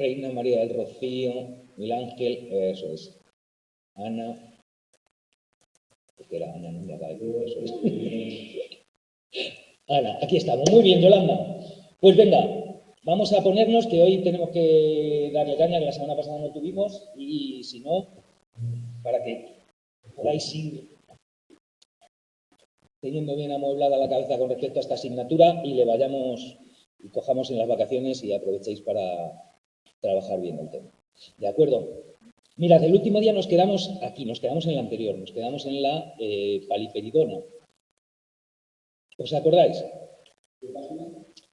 Reina María del Rocío, Miguel Ángel, eso es. Ana, porque era Ana, no me haga eso es. Ana, aquí estamos. Muy bien, Yolanda. Pues venga, vamos a ponernos que hoy tenemos que darle caña, que la semana pasada no tuvimos, y si no, para que podáis ir teniendo bien amueblada la cabeza con respecto a esta asignatura y le vayamos y cojamos en las vacaciones y aprovechéis para trabajar bien el tema. ¿De acuerdo? Mirad, el último día nos quedamos aquí, nos quedamos en la anterior, nos quedamos en la paliperidona. ¿Os acordáis?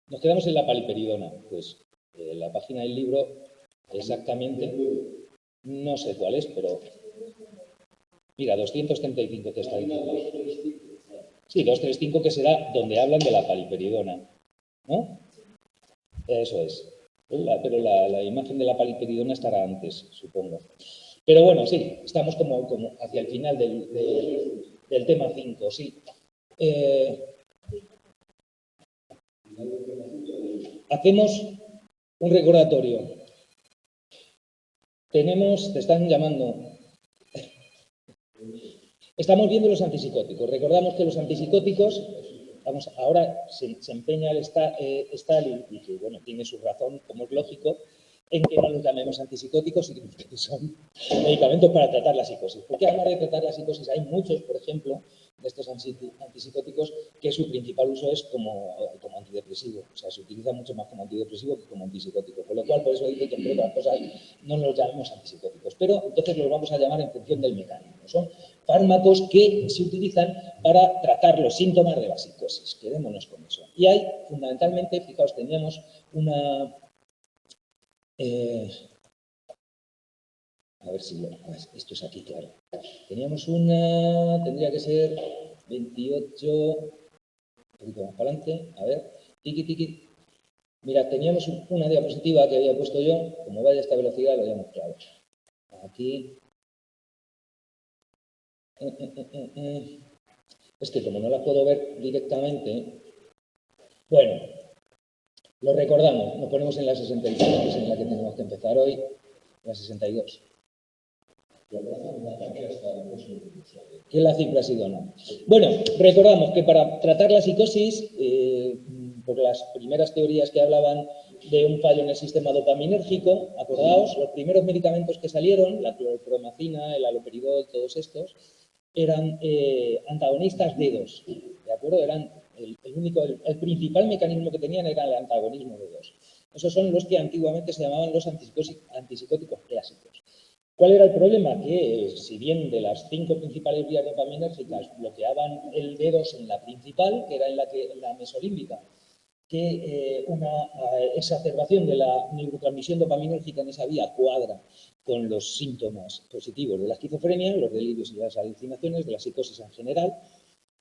Nos quedamos en la paliperidona. Pues la página del libro exactamente, no sé cuál es, pero mira, 235 te está diciendo. Sí, 235 que será donde hablan de la paliperidona, ¿no? Eso es. Pero la imagen de la paliperidona estará antes, supongo. Pero bueno, sí, estamos como hacia el final del tema 5, sí. Hacemos un recordatorio. Te están llamando. Estamos viendo los antipsicóticos. Recordamos que los antipsicóticos, vamos, ahora se empeña el Stalin, y que bueno, tiene su razón, como es lógico, en que no los llamemos antipsicóticos y que son medicamentos para tratar la psicosis. Porque además de tratar la psicosis hay muchos, por ejemplo, de estos antipsicóticos que su principal uso es como antidepresivo. O sea, se utiliza mucho más como antidepresivo que como antipsicótico. Con lo cual, por eso dice que entre otras cosas no los llamemos antipsicóticos. Pero entonces los vamos a llamar en función del mecanismo. Son fármacos que se utilizan para tratar los síntomas de la psicosis. Quedémonos con eso. Y hay, fundamentalmente, fijaos, teníamos una... a ver si esto es aquí, claro. Teníamos una, tendría que ser 28, un poquito más para adelante, a ver, tiki. Mira, teníamos una diapositiva que había puesto yo, como vaya a esta velocidad lo voy a mostrar. Aquí. Es que como no la puedo ver directamente, bueno, lo recordamos, nos ponemos en la 65, que es en la que tenemos que empezar hoy, la 62. ¿Qué es la ciprasidona? Bueno, recordamos que para tratar la psicosis, por las primeras teorías que hablaban de un fallo en el sistema dopaminérgico, acordaos, los primeros medicamentos que salieron, la clorpromacina, el haloperidol, todos estos, eran antagonistas D2, ¿de acuerdo? Eran el principal mecanismo que tenían era el antagonismo D2. Esos son los que antiguamente se llamaban los antipsicóticos clásicos. ¿Cuál era el problema? Que si bien de las 5 principales vías dopaminérgicas bloqueaban el D2 en la principal, que era en la mesolímbica, que una exacerbación de la neurotransmisión dopaminérgica en esa vía cuadra con los síntomas positivos de la esquizofrenia, los delirios y las alucinaciones, de la psicosis en general,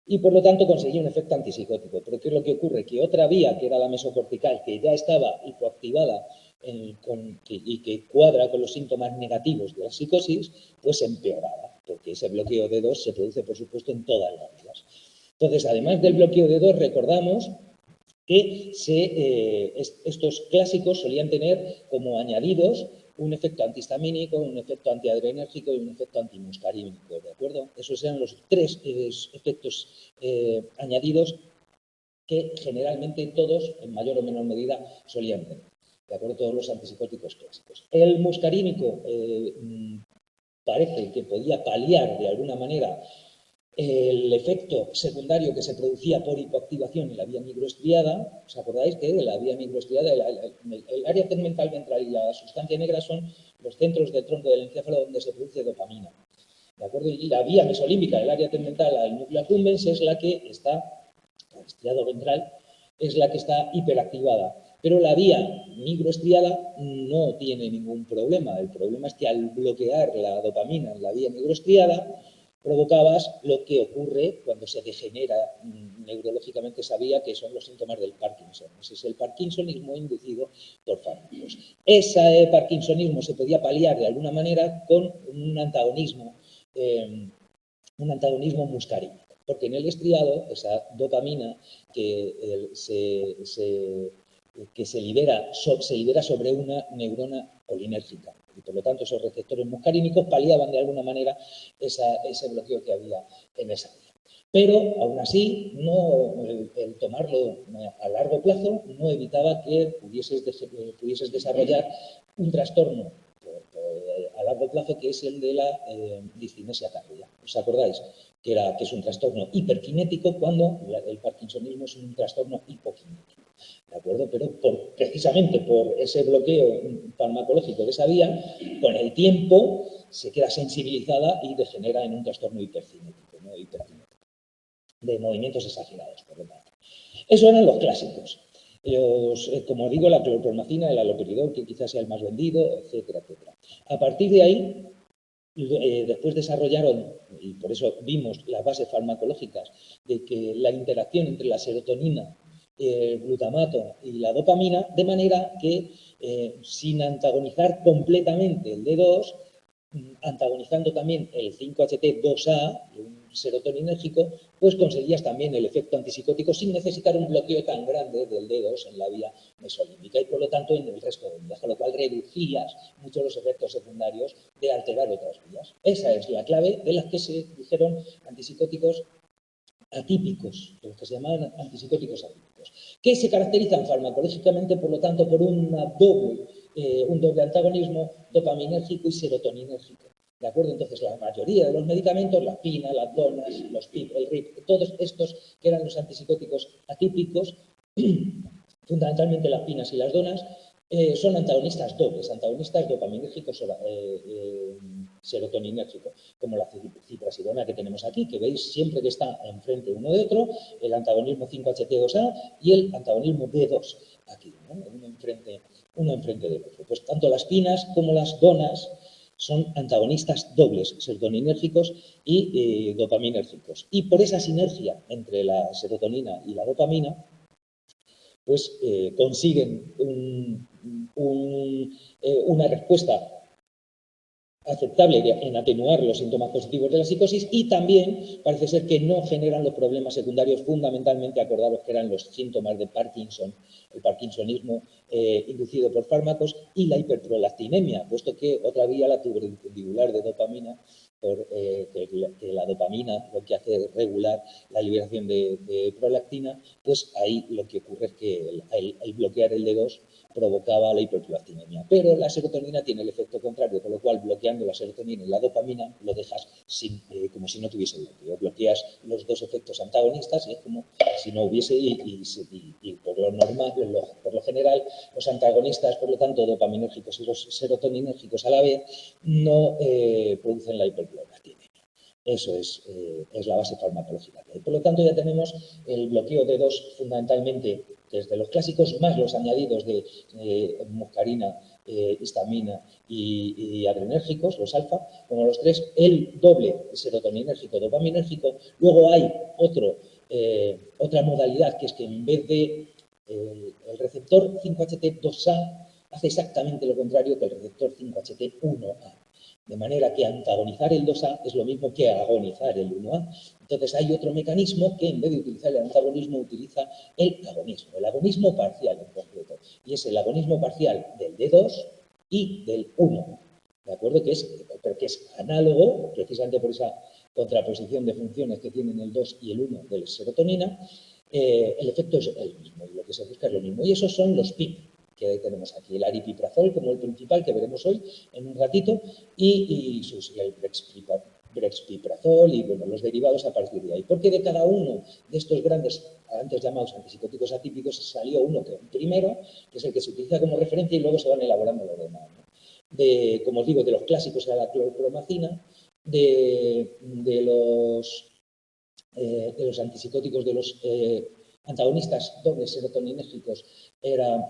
y por lo tanto conseguía un efecto antipsicótico. Pero ¿qué es lo que ocurre? Que otra vía, que era la mesocortical, que ya estaba hipoactivada y que cuadra con los síntomas negativos de la psicosis, pues empeoraba, porque ese bloqueo de D2 se produce, por supuesto, en todas las vías. Entonces, además del bloqueo de D2, recordamos que estos clásicos solían tener como añadidos un efecto antihistamínico, un efecto antiadrenérgico y un efecto antimuscarínico, ¿de acuerdo? Esos eran los 3 efectos añadidos que generalmente todos, en mayor o menor medida, solían tener, ¿de acuerdo? Todos los antipsicóticos clásicos. El muscarínico parece que podía paliar de alguna manera el efecto secundario que se producía por hipoactivación en la vía microestriada. ¿Os acordáis que de la vía microestriada, el área tegmental ventral y la sustancia negra son los centros del tronco del encéfalo donde se produce dopamina? ¿De acuerdo? Y la vía mesolímbica del área tegmental al núcleo accumbens es la que está, el estriado ventral, es la que está hiperactivada. Pero la vía microestriada no tiene ningún problema. El problema es que al bloquear la dopamina en la vía microestriada, provocabas lo que ocurre cuando se degenera neurológicamente esa vía, que son los síntomas del Parkinson. Ese es el parkinsonismo inducido por fármacos. Ese parkinsonismo se podía paliar de alguna manera con un antagonismo muscarínico, porque en el estriado esa dopamina que se que se libera sobre una neurona colinérgica. Y por lo tanto, esos receptores muscarínicos paliaban de alguna manera ese bloqueo que había en esa vía. Pero, aún así, el tomarlo a largo plazo no evitaba que pudieses desarrollar un trastorno a largo plazo, que es el de la discinesia tardía. ¿Os acordáis? Que es un trastorno hiperkinético cuando el parkinsonismo es un trastorno hipokinético. ¿De acuerdo? Pero precisamente por ese bloqueo farmacológico de esa vía, con el tiempo se queda sensibilizada y degenera en un trastorno hiperkinético, ¿no? Hiperkinético, de movimientos exagerados, por lo tanto. Eso eran los clásicos. Como digo, la clorpromacina, el haloperidol, que quizás sea el más vendido, etcétera, etcétera. A partir de ahí, después desarrollaron, y por eso vimos las bases farmacológicas, de que la interacción entre la serotonina, el glutamato y la dopamina, de manera que sin antagonizar completamente el D2, antagonizando también el 5-HT2A, un serotoninérgico, pues conseguías también el efecto antipsicótico sin necesitar un bloqueo tan grande del D2 en la vía mesolímbica y por lo tanto en el resto de vías, con lo cual reducías mucho los efectos secundarios de alterar otras vías. Esa es la clave de las que se dijeron antipsicóticos atípicos, los que se llamaban antipsicóticos atípicos, que se caracterizan farmacológicamente, por lo tanto, por un doble antagonismo dopaminérgico y serotoninérgico. ¿De acuerdo? Entonces, la mayoría de los medicamentos, la pina, las donas, los PIP, el RIP, todos estos que eran los antipsicóticos atípicos, fundamentalmente las pinas y las donas, son antagonistas dobles, antagonistas dopaminérgicos serotoninérgicos, como la ciprasidona que tenemos aquí, que veis siempre que está enfrente uno de otro, el antagonismo 5-HT2A y el antagonismo D2, aquí, ¿no? uno enfrente del otro. Pues tanto las pinas como las donas son antagonistas dobles, serotoninérgicos y dopaminérgicos. Y por esa sinergia entre la serotonina y la dopamina, pues consiguen una respuesta aceptable en atenuar los síntomas positivos de la psicosis y también parece ser que no generan los problemas secundarios, fundamentalmente acordaros que eran los síntomas de Parkinson, el parkinsonismo inducido por fármacos y la hiperprolactinemia, puesto que otra vía, la tubercular de dopamina, que la dopamina lo que hace es regular la liberación de prolactina, pues ahí lo que ocurre es que el bloquear el D2 provocaba la hiperprolactinemia. Pero la serotonina tiene el efecto contrario, con lo cual bloqueando la serotonina y la dopamina lo dejas como si no tuviese bloqueo. Bloqueas los dos efectos antagonistas y es como si no hubiese, y por lo normal, por lo general, los antagonistas, por lo tanto, dopaminérgicos y los serotoninérgicos a la vez, no producen la hiperprolactinemia. Eso es la base farmacológica. Por lo tanto, ya tenemos el bloqueo de dos fundamentalmente desde los clásicos, más los añadidos de muscarina, histamina y adrenérgicos, los alfa, como los tres, el doble serotoninérgico, dopaminérgico. Luego hay otra modalidad, que es que en vez de el receptor 5-HT2A hace exactamente lo contrario que el receptor 5-HT1A. De manera que antagonizar el 2A es lo mismo que agonizar el 1A. Entonces hay otro mecanismo que en vez de utilizar el antagonismo utiliza el agonismo parcial en concreto. Y es el agonismo parcial del D2 y del 1. ¿De acuerdo? Que es análogo, precisamente por esa contraposición de funciones que tienen el 2 y el 1 de la serotonina, el efecto es el mismo y lo que se busca es lo mismo. Y esos son los PIP que tenemos aquí, el aripiprazol como el principal que veremos hoy en un ratito y el brexpiprazol y bueno, los derivados a partir de ahí. Porque de cada uno de estos grandes, antes llamados antipsicóticos atípicos, salió uno primero, que es el que se utiliza como referencia y luego se van elaborando los demás, ¿no? Como os digo, de los clásicos era la clorpromacina, de los antipsicóticos, de los antagonistas dobles serotoninérgicos era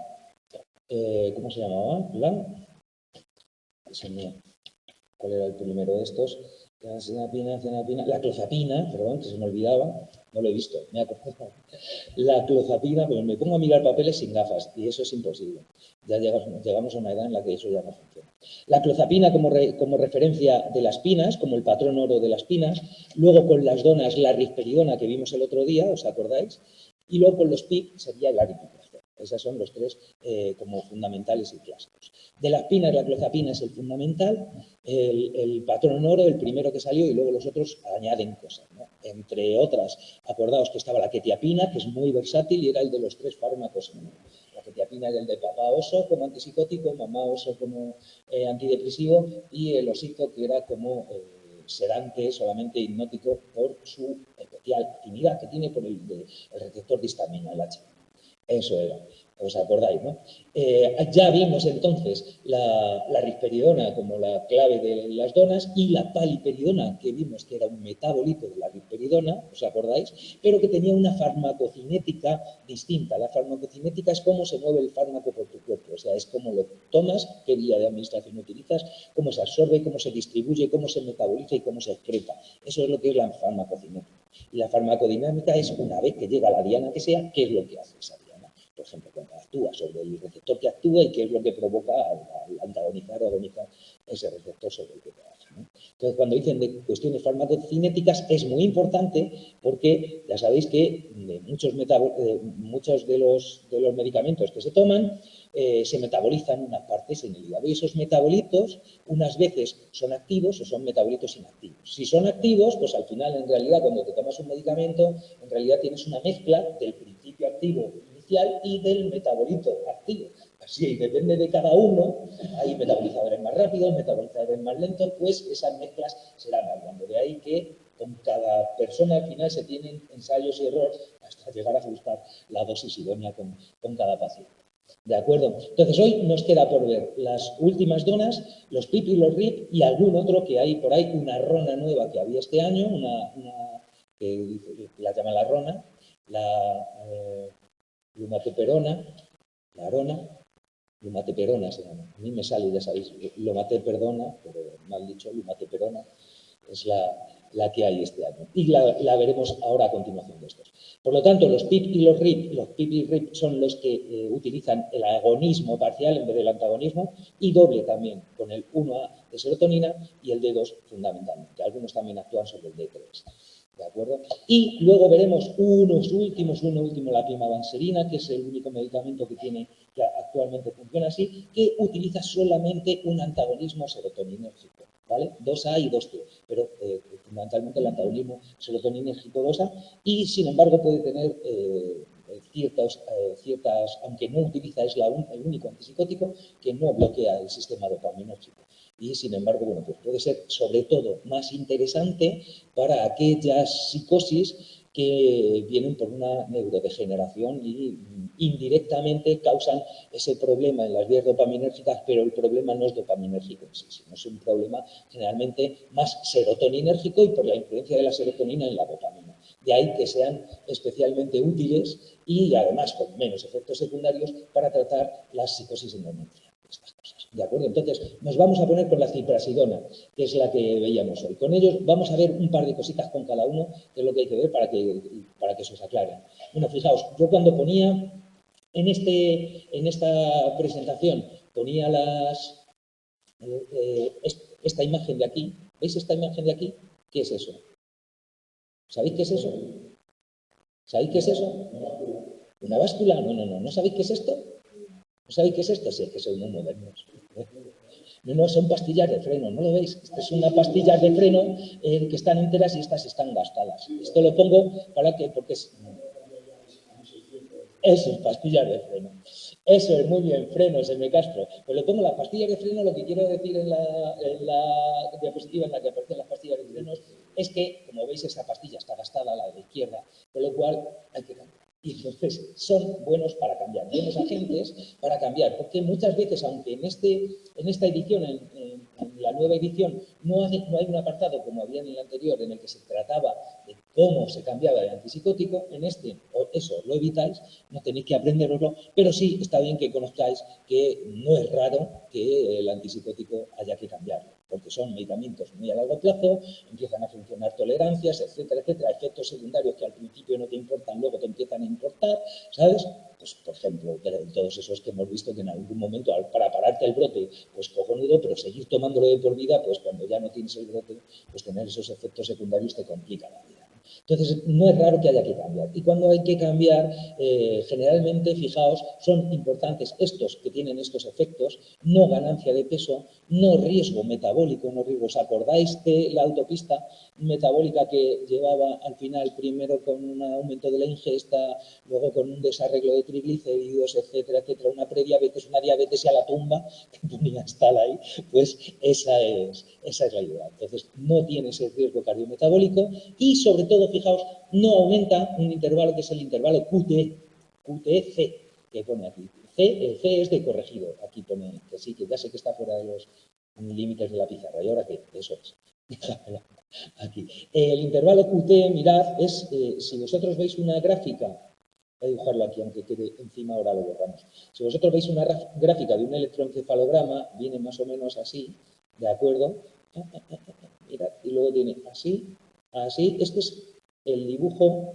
¿cómo se llamaba? ¿Cuál era el primero de estos? La clozapina, perdón, que se me olvidaba, no lo he visto, me acuerdo. La clozapina, pero me pongo a mirar papeles sin gafas y eso es imposible. Ya llegamos a una edad en la que eso ya no funciona. La clozapina como referencia de las pinas, como el patrón oro de las pinas, luego con las donas la risperidona que vimos el otro día, ¿os acordáis? Y luego con los PIP sería el aripiprazol. Esos son los tres como fundamentales y clásicos. De las pinas, la clozapina es el fundamental, el patrón oro, el primero que salió, y luego los otros añaden cosas, ¿no? Entre otras, acordaos que estaba la quetiapina, que es muy versátil y era el de los tres fármacos. La quetiapina era el de papá oso como antipsicótico, mamá oso como antidepresivo, y el osito que era como sedante, solamente hipnótico, por su especial afinidad que tiene por el receptor de histamina, el H. Eso era, os acordáis, ¿no? Ya vimos entonces la risperidona como la clave de las donas y la paliperidona, que vimos que era un metabolito de la risperidona, ¿os acordáis? Pero que tenía una farmacocinética distinta. La farmacocinética es cómo se mueve el fármaco por tu cuerpo, o sea, es cómo lo tomas, qué vía de administración utilizas, cómo se absorbe, cómo se distribuye, cómo se metaboliza y cómo se excreta. Eso es lo que es la farmacocinética. Y la farmacodinámica es, una vez que llega a la diana que sea, qué es lo que hace esa diana. Por ejemplo, cuando actúa sobre el receptor que actúa y qué es lo que provoca al antagonizar o agonizar ese receptor sobre el que trabaja, ¿no? Entonces, cuando dicen de cuestiones farmacocinéticas, es muy importante porque ya sabéis que muchos de los medicamentos que se toman se metabolizan unas partes en el hígado. Y esos metabolitos, unas veces son activos o son metabolitos inactivos. Si son activos, pues al final, en realidad, cuando te tomas un medicamento, en realidad tienes una mezcla del principio activo y del metabolito activo. Así, depende de cada uno, hay metabolizadores más rápidos, metabolizadores más lentos, pues esas mezclas serán variando. De ahí que con cada persona al final se tienen ensayos y errores hasta llegar a ajustar la dosis idónea con cada paciente. ¿De acuerdo? Entonces, hoy nos queda por ver las últimas donas, los PIP y los RIP y algún otro que hay por ahí, una rona nueva que había este año, que la llaman la rona, la lumateperona, la arona, lumateperona se llama. A mí me sale, ya sabéis, lumateperdona, pero mal dicho, lumateperona es la que hay este año. Y la veremos ahora a continuación de estos. Por lo tanto, los PIP y los PIP y RIP son los que utilizan el agonismo parcial en vez del antagonismo y doble también, con el 1A de serotonina y el D2 fundamentalmente. Algunos también actúan sobre el D3. ¿De acuerdo? Y luego veremos uno último, la pimavanserina, que es el único medicamento que actualmente funciona así, que utiliza solamente un antagonismo serotoninérgico, ¿vale? 2A y 2T, pero fundamentalmente el antagonismo serotoninérgico 2A, y sin embargo puede tener ciertas, aunque no utiliza, es el único antipsicótico que no bloquea el sistema dopaminérgico. Y sin embargo, bueno, pues puede ser sobre todo más interesante para aquellas psicosis que vienen por una neurodegeneración y indirectamente causan ese problema en las vías dopaminérgicas, pero el problema no es dopaminérgico en sí, sino es un problema generalmente más serotoninérgico y por la influencia de la serotonina en la dopamina. De ahí que sean especialmente útiles y además con menos efectos secundarios para tratar las psicosis endometriales. Estas cosas, ¿de acuerdo? Entonces, nos vamos a poner con la ciprasidona, que es la que veíamos hoy. Con ellos vamos a ver un par de cositas con cada uno, que es lo que hay que ver para que se os aclare. Bueno, fijaos, yo cuando ponía en esta presentación, ponía esta imagen de aquí. ¿Veis esta imagen de aquí? ¿Qué es eso? ¿Sabéis qué es eso? ¿Sabéis qué es eso? ¿Una báscula? No. ¿No sabéis qué es esto? ¿No sabéis qué es esto? Sí, es que soy muy modernos. No, son pastillas de freno, ¿no lo veis? Estas son unas pastillas de freno que están enteras y estas están gastadas. Esto lo pongo porque es... Eso es pastillas de freno. Eso es muy bien, frenos, M. Castro. Pues le pongo las pastillas de freno, lo que quiero decir en la diapositiva en la que aparecen las pastillas de frenos es que, como veis, esa pastilla está gastada, la de la izquierda, con lo cual hay que cambiar. Y entonces son buenos para cambiar, buenos agentes para cambiar, porque muchas veces, aunque en esta edición, en la nueva edición, no hay un apartado como había en el anterior en el que se trataba de cómo se cambiaba de antipsicótico, en este, eso lo evitáis, no tenéis que aprenderoslo, pero sí está bien que conozcáis que no es raro que el antipsicótico haya que cambiarlo, porque son medicamentos muy a largo plazo, empiezan a funcionar tolerancias, etcétera, efectos secundarios que al principio no te importan, luego te empiezan a importar, ¿sabes? Pues, por ejemplo, todos esos que hemos visto que en algún momento, para pararte el brote, pues cojonudo, pero seguir tomándolo de por vida, pues cuando ya no tienes el brote, pues tener esos efectos secundarios te complica la vida. Entonces, no es raro que haya que cambiar. Y cuando hay que cambiar, generalmente, fijaos, son importantes estos que tienen estos efectos, no ganancia de peso, no riesgo metabólico, no riesgo. ¿Os acordáis de la autopista metabólica que llevaba al final primero con un aumento de la ingesta, luego con un desarreglo de triglicéridos, etcétera, etcétera, una prediabetes, una diabetes y a la tumba que ponía tal ahí? Pues esa es la idea. Entonces, no tiene ese riesgo cardiometabólico y, sobre todo, fijaos, no aumenta un intervalo que es el intervalo QT-C, que pone aquí. El C es de corregido. Aquí pone que sí, que ya sé que está fuera de los límites de la pizarra. ¿Y ahora qué? Eso es. Aquí. El intervalo QT, mirad, es, si vosotros veis una gráfica, voy a dibujarlo aquí, aunque quede encima, ahora lo borramos. Si vosotros veis una gráfica de un electroencefalograma, viene más o menos así, ¿de acuerdo? Mirad, y luego tiene así, así. Este es el dibujo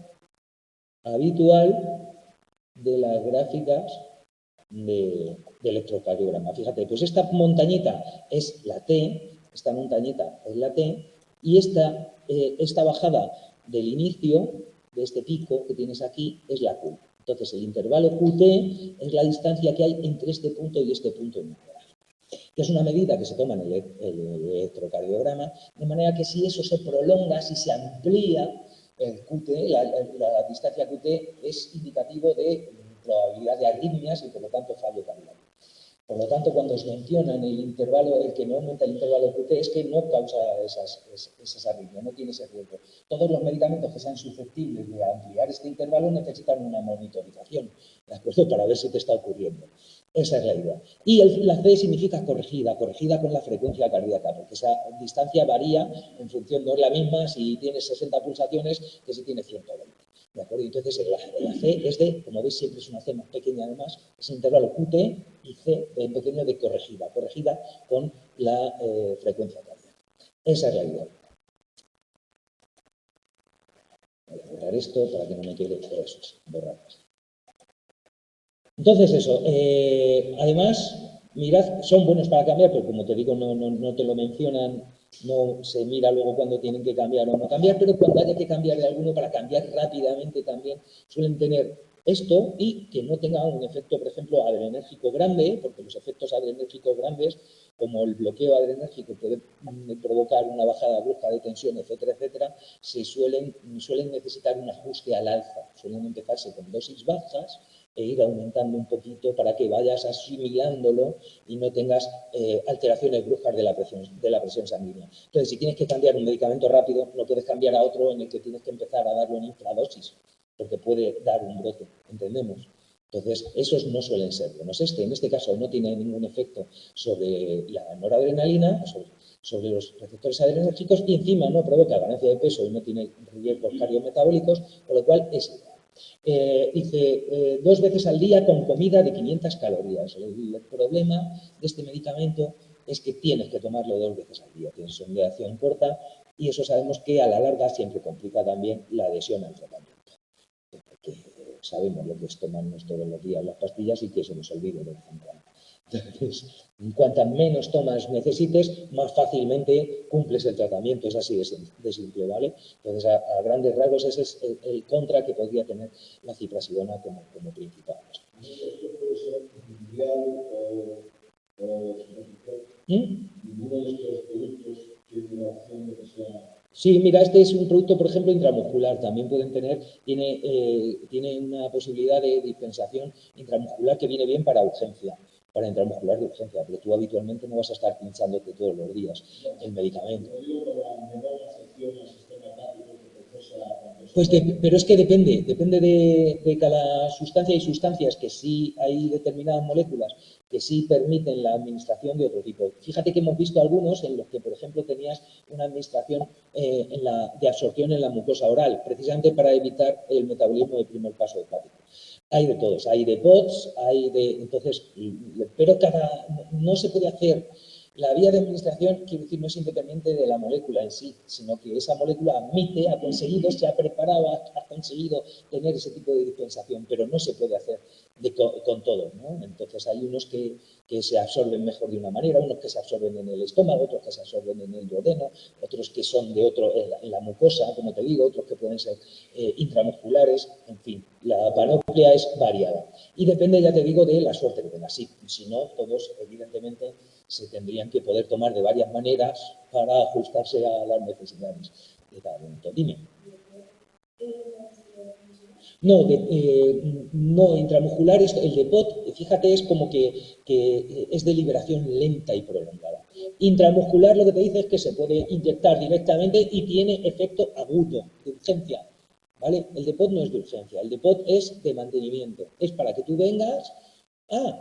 habitual de las gráficas de electrocardiograma. Fíjate, pues esta montañita es la T, esta montañita es la T, y esta bajada del inicio de este pico que tienes aquí es la Q. Entonces, el intervalo QT es la distancia que hay entre este punto y este punto en la gráfica, que es una medida que se toma en el electrocardiograma, de manera que si eso se prolonga, si se amplía, el QT, la distancia QT es indicativo de probabilidad de arritmias y, por lo tanto, fallo cardíaco. Por lo tanto, cuando os mencionan el intervalo, el que no aumenta el intervalo QT, es que no causa esas arritmias, no tiene ese riesgo. Todos los medicamentos que sean susceptibles de ampliar este intervalo necesitan una monitorización, ¿de acuerdo? Para ver si te está ocurriendo. Esa es la idea. Y la C significa corregida con la frecuencia cardíaca, porque esa distancia varía en función, no es la misma si tienes 60 pulsaciones que si tienes 120. ¿De acuerdo? Entonces, la C es de, como veis, siempre es una C más pequeña además, es el intervalo QT y C en pequeño de corregida con la frecuencia cardíaca. Esa es la idea. Voy a borrar esto para que no me quede eso, borrar esto. Entonces, eso. Además, mirad, son buenos para cambiar, pero como te digo, no te lo mencionan, no se mira luego cuando tienen que cambiar o no cambiar, pero cuando haya que cambiar de alguno, para cambiar rápidamente también, suelen tener esto y que no tenga un efecto, por ejemplo, adrenérgico grande, porque los efectos adrenérgicos grandes, como el bloqueo adrenérgico puede provocar una bajada brusca de tensión, etcétera, etcétera, suelen necesitar un ajuste al alza. Suelen empezarse con dosis bajas e ir aumentando un poquito para que vayas asimilándolo y no tengas alteraciones bruscas de la presión sanguínea. Entonces, si tienes que cambiar un medicamento rápido, no puedes cambiar a otro en el que tienes que empezar a darlo en infradosis, porque puede dar un brote, ¿entendemos? Entonces, esos no suelen ser buenos. En este caso, no tiene ningún efecto sobre la noradrenalina, sobre los receptores adrenérgicos, y encima no provoca ganancia de peso y no tiene riesgos cardiometabólicos, con lo cual es ideal. Dice 2 veces al día con comida de 500 calorías. El problema de este medicamento es que tienes que tomarlo 2 veces al día. Tienes una duración corta y eso sabemos que a la larga siempre complica también la adhesión al tratamiento. Porque sabemos lo que es tomarnos todos los días las pastillas y que se nos olvide de vez en cuando. Entonces, cuantas menos tomas necesites, más fácilmente cumples el tratamiento. Es así de simple, ¿vale? Entonces, a grandes rasgos, ese es el contra que podría tener la ciprasidona como principal. ¿Esto puede ser individual o ninguno de estos productos tiene la opción de que sea... Sí, mira, este es un producto, por ejemplo, intramuscular. También pueden tener, tiene una posibilidad de dispensación intramuscular que viene bien para urgencia, para intramuscular de urgencia, pero tú habitualmente no vas a estar pinchándote todos los días el medicamento. Pues pero es que depende de cada sustancia. Hay sustancias que sí, hay determinadas moléculas que sí permiten la administración de otro tipo. Fíjate que hemos visto algunos en los que, por ejemplo, tenías una administración de absorción en la mucosa oral, precisamente para evitar el metabolismo del primer paso hepático. Hay de todos, hay de POTS, hay de... Entonces, pero no se puede hacer La vía de administración, quiero decir, no es independiente de la molécula en sí, sino que esa molécula admite, ha conseguido, se ha preparado, ha conseguido tener ese tipo de dispensación, pero no se puede hacer con todo, ¿no? Entonces hay unos que se absorben mejor de una manera, unos que se absorben en el estómago, otros que se absorben en el duodeno, otros que son de otro, en la mucosa, como te digo, otros que pueden ser intramusculares, en fin, la panoplia es variada. Y depende, ya te digo, de la suerte que tengas. Si no, todos, evidentemente, se tendrían que poder tomar de varias maneras para ajustarse a las necesidades de cada momento. Dime. No, no, intramuscular, el DEPOT, fíjate, es como que es de liberación lenta y prolongada. Intramuscular lo que te dice es que se puede inyectar directamente y tiene efecto agudo, de urgencia. ¿Vale? El DEPOT no es de urgencia, el DEPOT es de mantenimiento. Es para que tú vengas,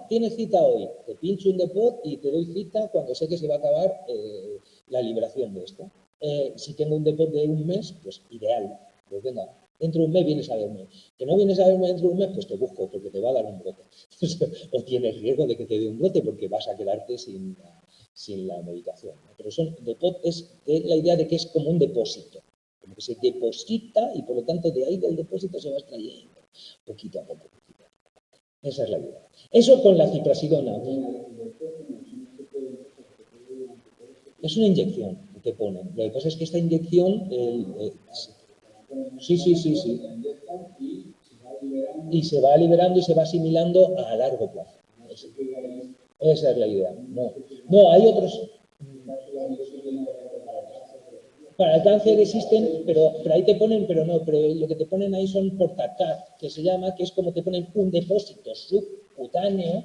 tienes cita hoy, te pincho un DEPOT y te doy cita cuando sé que se va a acabar la liberación de esto. Si tengo un DEPOT de un mes, pues ideal, pues venga, dentro de un mes vienes a verme. Que no vienes a verme dentro de un mes, pues te busco, porque te va a dar un brote. O tienes riesgo de que te dé un brote porque vas a quedarte sin la medicación. Pero DEPOT es la idea de que es como un depósito, como que se deposita y por lo tanto de ahí del depósito se va extrayendo poquito a poco. Esa es la idea. Eso con la ciprasidona. Es una inyección que te ponen. Lo que pasa es que esta inyección... sí. Y se va liberando y se va asimilando a largo plazo. Esa es la idea. No, hay otros... Para el cáncer existen, pero ahí te ponen, pero lo que te ponen ahí son Portacat, que se llama, que es como te ponen un depósito subcutáneo,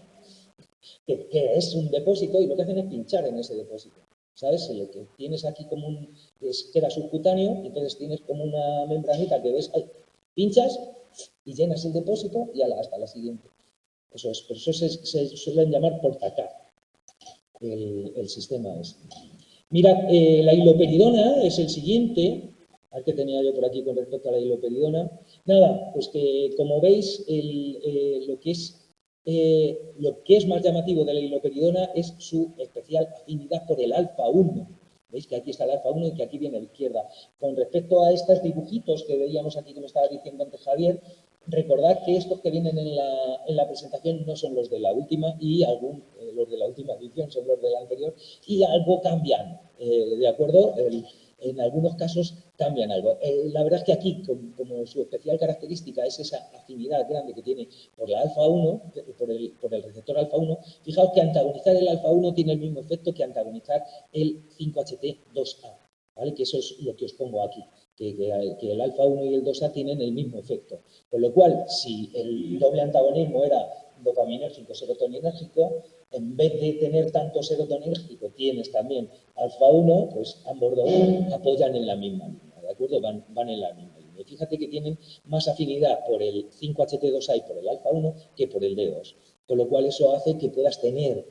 que es un depósito, y lo que hacen es pinchar en ese depósito. ¿Sabes? Lo que tienes aquí como queda subcutáneo, entonces tienes como una membranita que ves, pinchas y llenas el depósito y hasta la siguiente. Eso es, por eso se suelen llamar Portacat, el sistema es. Mira, la hiloperidona es el siguiente, al que tenía yo por aquí con respecto a la hiloperidona. Nada, pues que como veis, lo que es más llamativo de la hiloperidona es su especial afinidad por el alfa-1. ¿Veis que aquí está el alfa-1 y que aquí viene a la izquierda? Con respecto a estos dibujitos que veíamos aquí, que me estaba diciendo antes Javier, recordad que estos que vienen en la presentación no son los de la última y los de la última edición son los de la anterior y algo cambian, ¿de acuerdo? En algunos casos cambian algo. La verdad es que aquí, como su especial característica es esa afinidad grande que tiene por la alfa-1, por el receptor alfa-1, fijaos que antagonizar el alfa-1 tiene el mismo efecto que antagonizar el 5-HT2A, ¿vale? Que eso es lo que os pongo aquí. Que el alfa-1 y el 2A tienen el mismo efecto. Con lo cual, si el doble antagonismo era dopaminérgico, serotoninérgico, en vez de tener tanto serotoninérgico, tienes también alfa-1, pues ambos dos apoyan en la misma línea, ¿de acuerdo? Van en la misma línea. Y fíjate que tienen más afinidad por el 5-HT2A y por el alfa-1 que por el D2. Con lo cual eso hace que puedas tener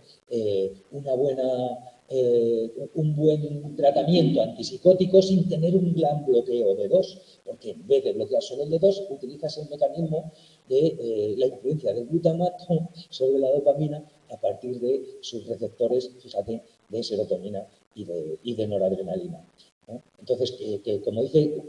un buen tratamiento antipsicótico sin tener un gran bloqueo de D2, porque en vez de bloquear solo el D2, utilizas el mecanismo de la influencia del glutamato sobre la dopamina a partir de sus receptores, fíjate, de serotonina y de noradrenalina, ¿no? Entonces, como dice,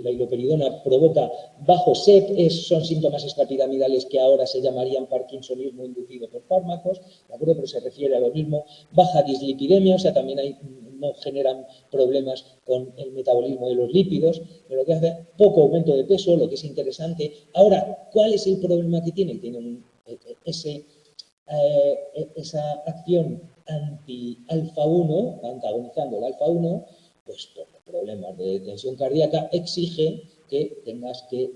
la hiloperidona provoca bajo SEP, son síntomas extrapiramidales que ahora se llamarían parkinsonismo inducido por fármacos, ¿de acuerdo? Pero se refiere a lo mismo, baja dislipidemia, o sea, también no generan problemas con el metabolismo de los lípidos, pero lo que hace poco aumento de peso, lo que es interesante. Ahora, ¿cuál es el problema que tiene? Tiene esa acción anti-alfa-1, antagonizando el alfa-1, pues por los problemas de tensión cardíaca, exige que tengas que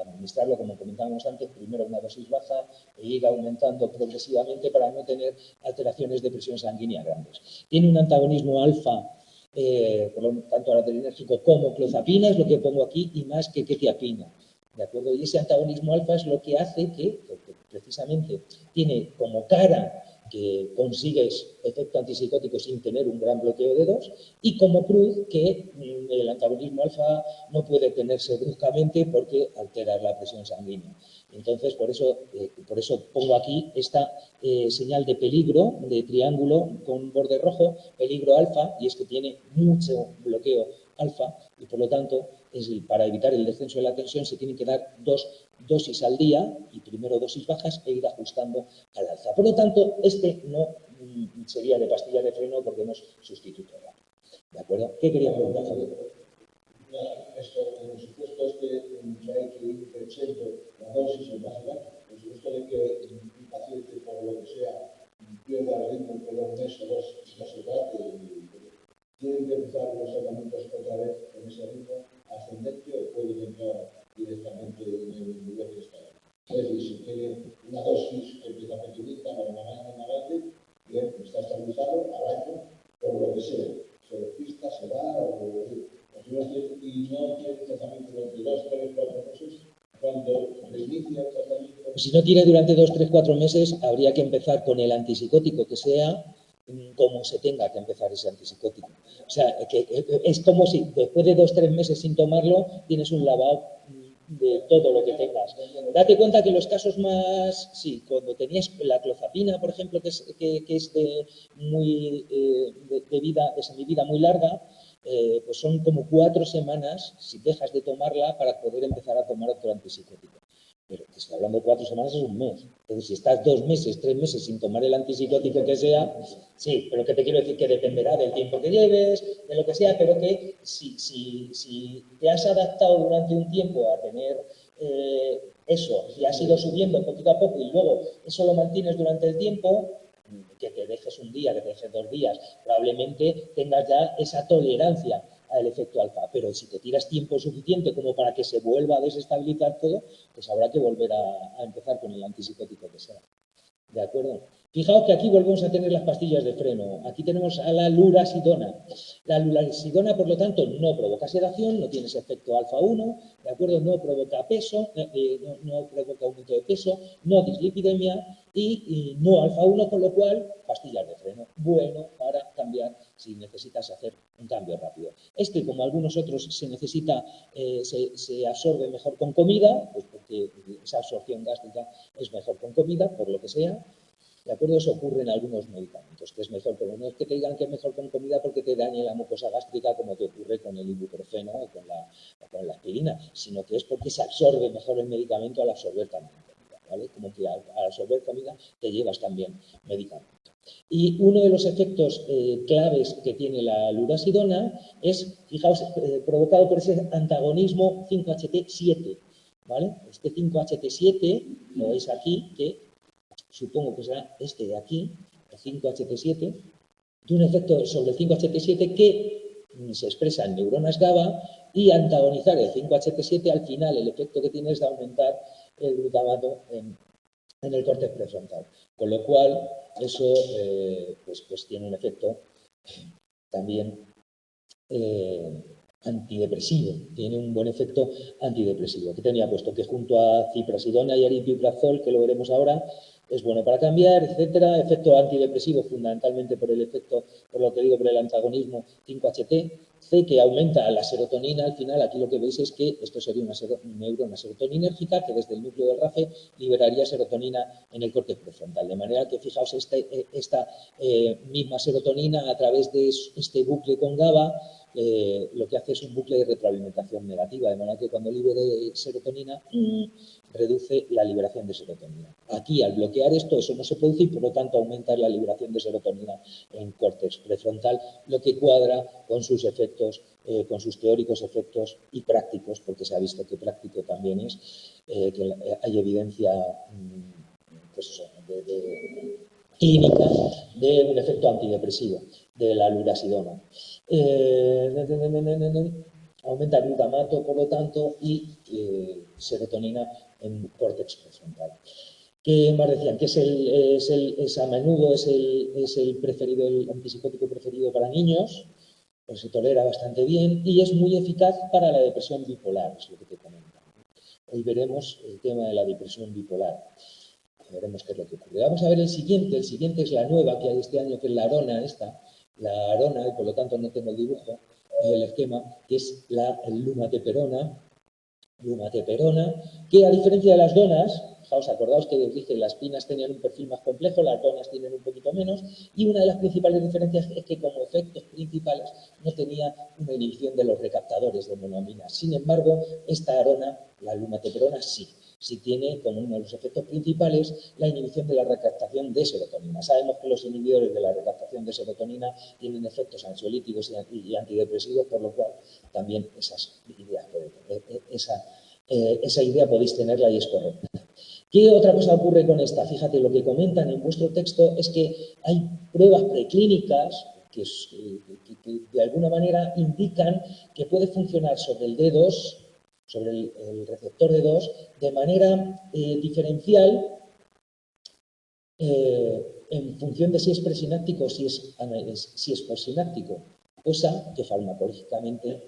administrarlo, como comentábamos antes, primero una dosis baja e ir aumentando progresivamente para no tener alteraciones de presión sanguínea grandes. Tiene un antagonismo alfa, por lo tanto adrenérgico, como clozapina, es lo que pongo aquí, y más que quetiapina. ¿De acuerdo? Y ese antagonismo alfa es lo que hace que precisamente tiene como cara que consigues efecto antipsicótico sin tener un gran bloqueo de dos, y como cruz, que el antagonismo alfa no puede tenerse bruscamente porque altera la presión sanguínea. Entonces, por eso pongo aquí esta señal de peligro, de triángulo con borde rojo, peligro alfa, y es que tiene mucho bloqueo alfa, y por lo tanto, para evitar el descenso de la tensión se tienen que dar 2 dosis al día, y primero dosis bajas e ir ajustando al alza. Por lo tanto, este no sería de pastillas de freno porque no es sustituto. ¿De acuerdo? ¿Qué quería preguntar, Javier? Esto, por supuesto, es que hay que ir creciendo la dosis en base a por supuesto de que un paciente, por lo que sea, pierda el ritmo por un mes o dos, no se trate. ¿Tienen que empezar los tratamientos otra vez en ese ritmo ascendente o pueden entrar directamente en el nivel que está? Es decir, si tiene una dosis que empieza pequeñita, normalmente, bien, está estabilizado al año, por lo que sea. Se despista, se va, y no tiene tratamiento durante 2, 3, 4 meses, cuando reinicia el tratamiento. Si no tiene durante 2, 3, 4 meses, habría que empezar con el antipsicótico que sea, como se tenga que empezar ese antipsicótico. O sea, que es como si después de 2, 3 meses sin tomarlo, tienes un lavado de todo lo que tengas. Date cuenta que los casos más, sí, cuando tenías la clozapina, por ejemplo, que es de vida, de semivida muy larga, pues son como 4 semanas si dejas de tomarla para poder empezar a tomar otro antipsicótico. Pero te estoy hablando de 4 semanas, es un mes. Entonces, si estás 2 meses, 3 meses sin tomar el antipsicótico que sea, sí, pero que te quiero decir que dependerá del tiempo que lleves, de lo que sea, pero que si te has adaptado durante un tiempo a tener eso y has ido subiendo poquito a poco y luego eso lo mantienes durante el tiempo, que te dejes un día, que te dejes 2 días, probablemente tengas ya esa tolerancia al efecto alfa, pero si te tiras tiempo suficiente como para que se vuelva a desestabilizar todo, pues habrá que volver a empezar con el antipsicótico que sea. ¿De acuerdo? Fijaos que aquí volvemos a tener las pastillas de freno. Aquí tenemos a la lurasidona. La lurasidona, por lo tanto, no provoca sedación, no tiene ese efecto alfa-1, ¿de acuerdo? No provoca peso, no provoca aumento de peso, no dislipidemia y no alfa-1, con lo cual, pastillas de freno. Bueno para cambiar si necesitas hacer un cambio rápido. Este, como algunos otros, se necesita, se absorbe mejor con comida, pues porque esa absorción gástrica es mejor con comida, por lo que sea. ¿De acuerdo? Eso ocurre en algunos medicamentos, que es mejor, pero no es que te digan que es mejor con comida porque te dañe la mucosa gástrica como te ocurre con el ibuprofeno o con la aspirina, sino que es porque se absorbe mejor el medicamento al absorber también comida, ¿vale? Como que al absorber comida te llevas también medicamento. Y uno de los efectos claves que tiene la lurasidona es, fijaos, provocado por ese antagonismo 5-HT7, ¿vale? Este 5-HT7, lo veis aquí, que supongo que será este de aquí, el 5-HT7, tiene un efecto sobre el 5-HT7 que se expresa en neuronas GABA, y antagonizar el 5-HT7 al final el efecto que tiene es de aumentar el glutamato en el córtex prefrontal. Con lo cual, eso pues tiene un efecto también antidepresivo, tiene un buen efecto antidepresivo. Aquí tenía puesto que junto a ciprasidona y aripiprazol, que lo veremos ahora, es bueno para cambiar, etcétera. Efecto antidepresivo fundamentaltalmente por el efecto, por lo que digo, por el antagonismo 5-HT, que aumenta la serotonina. Al final, aquí lo que veis es que esto sería una neurona serotoninérgica que desde el núcleo del RAFE liberaría serotonina en el córtex prefrontal. De manera que, fijaos, esta misma serotonina a través de este bucle con GABA, lo que hace es un bucle de retroalimentación negativa, de manera que cuando libere serotonina, reduce la liberación de serotonina. Aquí, al bloquear esto, eso no se produce y por lo tanto aumenta la liberación de serotonina en córtex prefrontal, lo que cuadra con sus efectos, con sus teóricos efectos y prácticos, porque se ha visto que práctico también es, que hay evidencia pues eso, clínica de un efecto antidepresivo de la lurasidona. Aumenta el glutamato, por lo tanto, y serotonina en córtex prefrontal. ¿Qué más decían? Que es a menudo es el preferido, el antipsicótico preferido para niños, pues se tolera bastante bien y es muy eficaz para la depresión bipolar, es lo que te comento. Hoy veremos el tema de la depresión bipolar. Veremos qué es lo que ocurre. Vamos a ver el siguiente es la nueva que hay este año, que es la Arona esta, la Arona, y por lo tanto no tengo el dibujo, el esquema, que es la Lumateperona, que a diferencia de las donas, fijaos, acordaos que os dije, las pinas tenían un perfil más complejo, las donas tienen un poquito menos, y una de las principales diferencias es que como efectos principales no tenía una inhibición de los recaptadores de monoamina. Sin embargo, esta arona, la lumateperona, sí tiene como uno de los efectos principales la inhibición de la recaptación de serotonina. Sabemos que los inhibidores de la recaptación de serotonina tienen efectos ansiolíticos y antidepresivos, por lo cual también esa idea podéis tenerla y es correcta. ¿Qué otra cosa ocurre con esta? Fíjate, lo que comentan en vuestro texto es que hay pruebas preclínicas que de alguna manera indican que puede funcionar sobre el D2, sobre el receptor D2, de manera diferencial en función de si es presináptico o si es postsináptico, cosa que farmacológicamente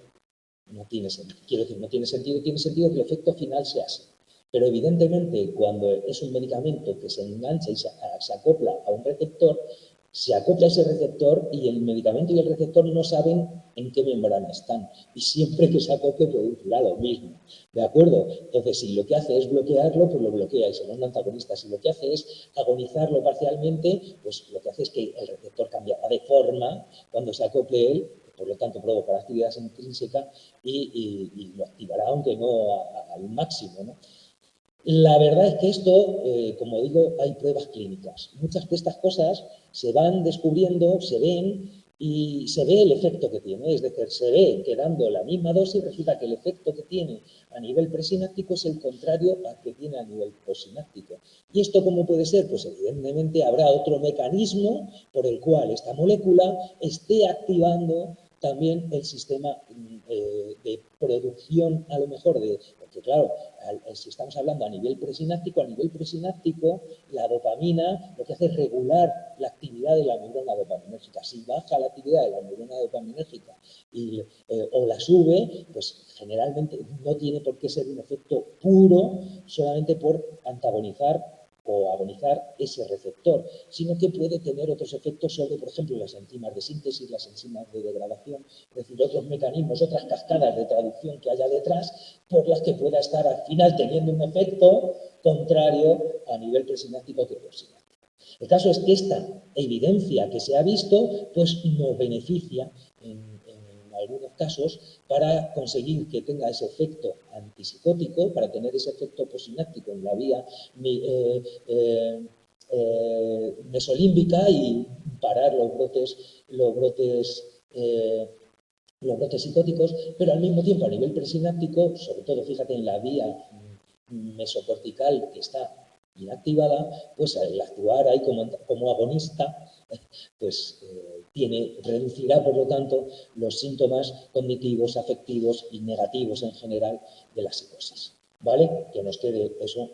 no tiene sentido. Quiero decir, no tiene sentido que el efecto final sea así. Pero evidentemente, cuando es un medicamento que se engancha y se acopla a un receptor, se acopla a ese receptor y el medicamento y el receptor no saben en qué membrana están. Y siempre que se acople producirá lo mismo. ¿De acuerdo? Entonces, si lo que hace es bloquearlo, pues lo bloquea y será un antagonista. Si lo que hace es agonizarlo parcialmente, pues lo que hace es que el receptor cambiará de forma cuando se acople él, por lo tanto provocará actividad intrínseca y lo activará, aunque no al máximo, ¿no? La verdad es que esto, como digo, hay pruebas clínicas. Muchas de estas cosas se van descubriendo, se ven y se ve el efecto que tiene. Es decir, se ve que dando la misma dosis resulta que el efecto que tiene a nivel presináptico es el contrario al que tiene a nivel postsináptico. ¿Y esto cómo puede ser? Pues evidentemente habrá otro mecanismo por el cual esta molécula esté activando también el sistema de producción, a lo mejor, porque claro, si estamos hablando a nivel presináptico, la dopamina lo que hace es regular la actividad de la neurona dopaminérgica. Si baja la actividad de la neurona dopaminérgica o la sube, pues generalmente no tiene por qué ser un efecto puro solamente por antagonizar o agonizar ese receptor, sino que puede tener otros efectos sobre, por ejemplo, las enzimas de síntesis, las enzimas de degradación, es decir, otros mecanismos, otras cascadas de traducción que haya detrás, por las que pueda estar al final teniendo un efecto contrario a nivel presináptico que postsináptico. El caso es que esta evidencia que se ha visto, pues nos beneficia en algunos casos para conseguir que tenga ese efecto antipsicótico, para tener ese efecto postsináptico en la vía mesolímbica y parar los brotes psicóticos, pero al mismo tiempo a nivel presináptico, sobre todo fíjate en la vía mesocortical que está inactivada, pues al actuar ahí como agonista, pues reducirá, por lo tanto, los síntomas cognitivos, afectivos y negativos en general de la psicosis. ¿Vale? Que nos quede eso.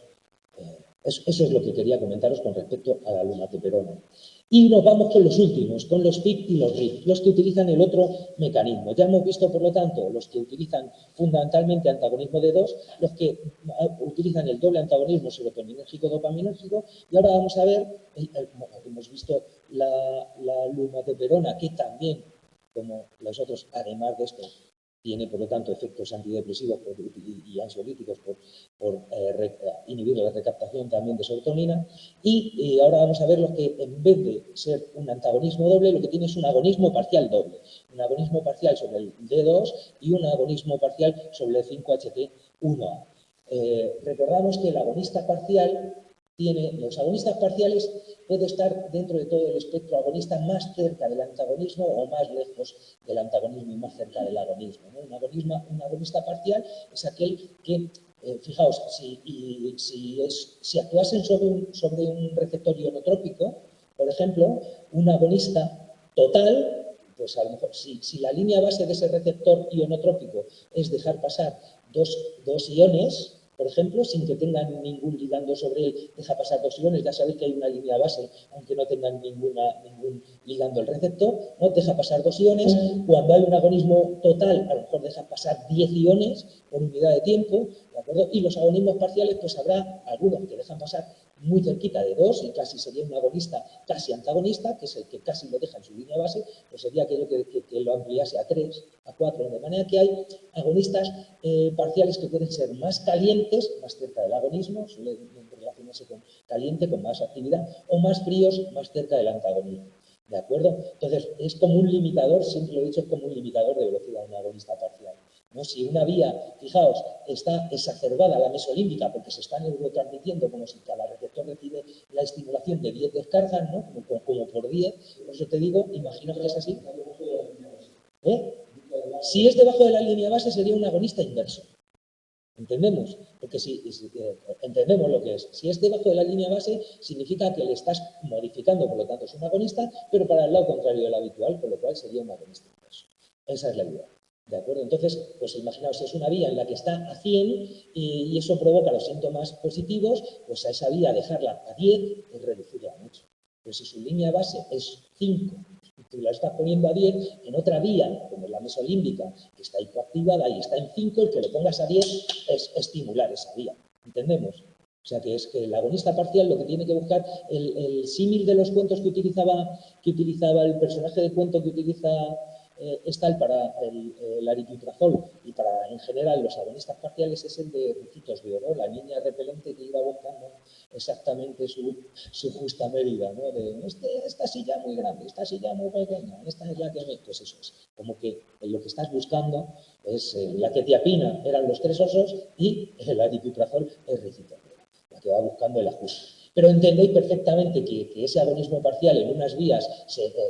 Eso es lo que quería comentaros con respecto a la lumateperona. Y nos vamos con los últimos, con los PIP y los RIP, los que utilizan el otro mecanismo. Ya hemos visto, por lo tanto, los que utilizan fundamentalmente antagonismo de 2, los que utilizan el doble antagonismo serotoninérgico-dopaminérgico, y ahora vamos a ver, hemos visto la lumateperona, que también, como los otros, además de esto, tiene, por lo tanto, efectos antidepresivos y ansiolíticos por inhibir la recaptación también de serotonina. Y ahora vamos a ver los que, en vez de ser un antagonismo doble, lo que tiene es un agonismo parcial doble. Un agonismo parcial sobre el D2 y un agonismo parcial sobre el 5-HT1A. Recordamos que el agonista parcial los agonistas parciales puede estar dentro de todo el espectro agonista más cerca del antagonismo o más lejos del antagonismo y más cerca del agonismo, ¿no? Un agonista parcial es aquel que, fijaos, si actuasen sobre un receptor ionotrópico, por ejemplo, un agonista total, pues a lo mejor si la línea base de ese receptor ionotrópico es dejar pasar dos iones, por ejemplo, sin que tengan ningún ligando sobre él, deja pasar 2 iones, ya sabéis que hay una línea base, aunque no tengan ningún ligando el receptor, ¿no? Deja pasar 2 iones, cuando hay un agonismo total, a lo mejor deja pasar 10 iones por unidad de tiempo, ¿de acuerdo? Y los agonismos parciales, pues habrá algunos que dejan pasar muy cerquita de 2 y casi sería un agonista casi antagonista, que es el que casi lo deja en su línea base, pues sería aquello que lo ampliase a 3, a 4, de manera que hay agonistas parciales que pueden ser más calientes, más cerca del agonismo, suele relacionarse con caliente, con más actividad, o más fríos, más cerca del antagonismo. ¿De acuerdo? Entonces, es como un limitador, siempre lo he dicho, es como un limitador de velocidad, un agonista parcial. ¿No? Si una vía, fijaos, está exacerbada la mesolímbica porque se está neurotransmitiendo como si cada receptor recibe la estimulación de 10 descargas, ¿no? Como por 10, por eso te digo, imagino que es así. ¿Eh? Si es debajo de la línea base sería un agonista inverso. ¿Entendemos? Porque si entendemos lo que es. Si es debajo de la línea base, significa que le estás modificando, por lo tanto es un agonista, pero para el lado contrario del habitual, con lo cual sería un agonista inverso. Esa es la idea. ¿De acuerdo? Entonces, pues imaginaos, si es una vía en la que está a 100 y eso provoca los síntomas positivos, pues a esa vía dejarla a 10 es reducirla a 8. Pero si su línea base es 5, tú la estás poniendo a 10, en otra vía, como es la mesolímbica, que está hipoactivada y está en 5, el que lo pongas a 10 es estimular esa vía. ¿Entendemos? O sea, que es que el agonista parcial lo que tiene que buscar, el símil de los cuentos que utilizaba el personaje de cuento que utiliza Stahl para el aripiprazol y para, en general, los agonistas parciales es el de Ricitos de Oro, la niña repelente que iba buscando exactamente su justa medida, ¿no? De esta silla muy grande, esta silla muy pequeña, esta es la que me... Pues eso es, como que lo que estás buscando es la quetiapina, eran los 3 osos, y el aripiprazol es Ricitos de Oro, la que va buscando el ajuste. Pero entendéis perfectamente que ese agonismo parcial en unas vías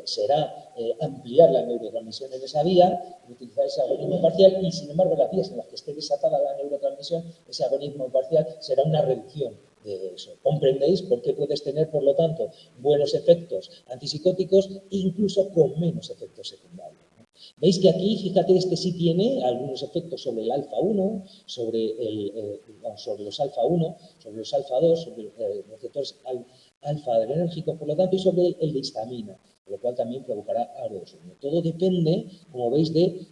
será ampliar la neurotransmisión en esa vía, utilizar ese agonismo parcial, y sin embargo las vías en las que esté desatada la neurotransmisión, ese agonismo parcial será una reducción de eso. ¿Comprendéis por qué puedes tener, por lo tanto, buenos efectos antipsicóticos incluso con menos efectos secundarios? Veis que aquí, fíjate, este sí tiene algunos efectos sobre el alfa-1, sobre los alfa-1, sobre los alfa-2, sobre los receptores alfa-adrenérgicos, por lo tanto, y sobre el de histamina, lo cual también provocará algo de sueño. Todo depende, como veis, de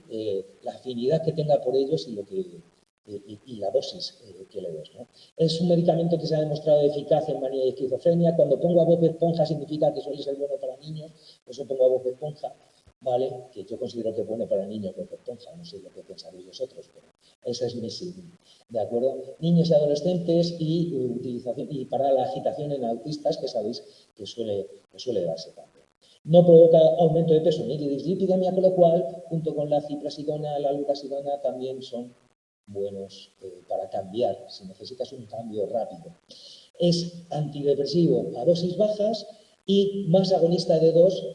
la afinidad que tenga por ellos y la dosis que le des, ¿no? Es un medicamento que se ha demostrado eficaz en manía y esquizofrenia. Cuando pongo a Bob Esponja significa que suele ser bueno para niños, por eso pongo a Bob Esponja, ¿vale? Que yo considero que es bueno para niños Bob Esponja, no sé lo que pensaréis vosotros, pero esa es mi símil, ¿de acuerdo? Niños y adolescentes y para la agitación en autistas, que sabéis que suele darse también. No provoca aumento de peso ni dislipidemia, con lo cual, junto con la ciprasidona, la lurasidona, también son buenos para cambiar, si necesitas un cambio rápido. Es antidepresivo a dosis bajas y más agonista de 2,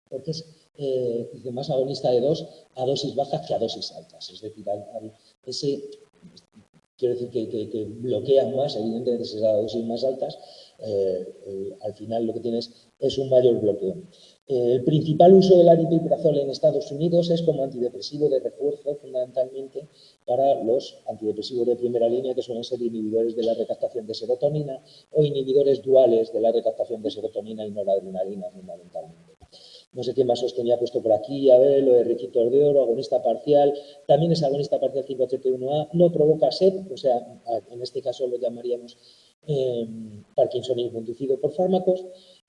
porque es más agonista de 2 a dosis bajas que a dosis altas. Es decir, quiero decir que bloquean más, evidentemente si es a dosis más altas, al final lo que tienes es un mayor bloqueo. El principal uso del aripiprazol en Estados Unidos es como antidepresivo de refuerzo, fundamentalmente para los antidepresivos de primera línea, que suelen ser inhibidores de la recaptación de serotonina o inhibidores duales de la recaptación de serotonina y noradrenalina, fundamentalmente. No sé qué más os tenía puesto por aquí, a ver, lo de Ricitos de Oro, agonista parcial, también es agonista parcial 5-HT1A, no provoca SEP, o sea, en este caso lo llamaríamos parkinsonismo inducido por fármacos,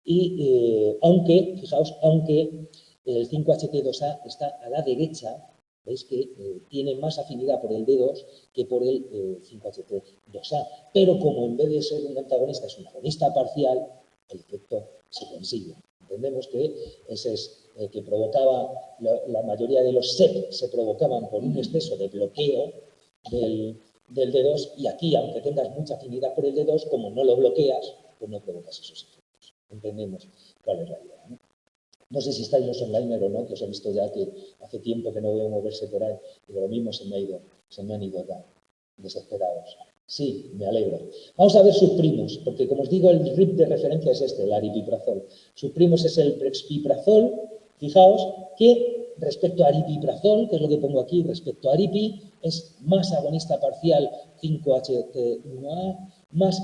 y aunque, fijaos, aunque el 5-HT2A está a la derecha, veis que tiene más afinidad por el D2 que por el 5-HT2A, pero como en vez de ser un antagonista es un agonista parcial, el efecto se consigue. Entendemos que ese es que provocaba, la mayoría de los SEP se provocaban por un exceso de bloqueo del D2, y aquí, aunque tengas mucha afinidad por el D2, como no lo bloqueas, pues no provocas esos efectos. Entendemos cuál es la idea, ¿no? No sé si estáis los online o no, que os he visto ya que hace tiempo que no veo moverse por ahí, pero lo mismo se me han ido ya, desesperados. Sí, me alegro. Vamos a ver sus primos, porque como os digo, el RIP de referencia es este, el aripiprazol. Sus primos es el brexpiprazol. Fijaos que respecto a aripiprazol, que es lo que pongo aquí, respecto a aripi, es más agonista parcial 5-HT1A, más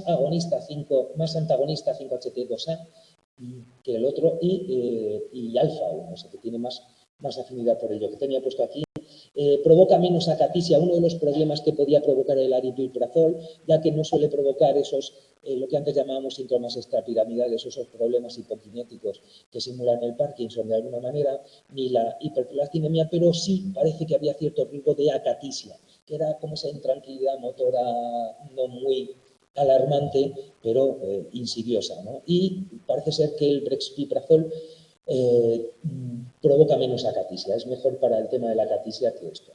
antagonista 5-HT2A que el otro, y alfa 1, o sea que tiene más afinidad por ello. Que tenía puesto aquí Provoca menos acatisia, uno de los problemas que podía provocar el aripiprazol, ya que no suele provocar esos, lo que antes llamábamos síntomas extrapiramidales, esos problemas hipokinéticos que simulan el Parkinson de alguna manera, ni la hiperplastinemia, pero sí parece que había cierto riesgo de acatisia, que era como esa intranquilidad motora no muy alarmante, pero insidiosa, ¿no? Y parece ser que el brexpiprazol provoca menos acatisia, es mejor para el tema de la acatisia que esto.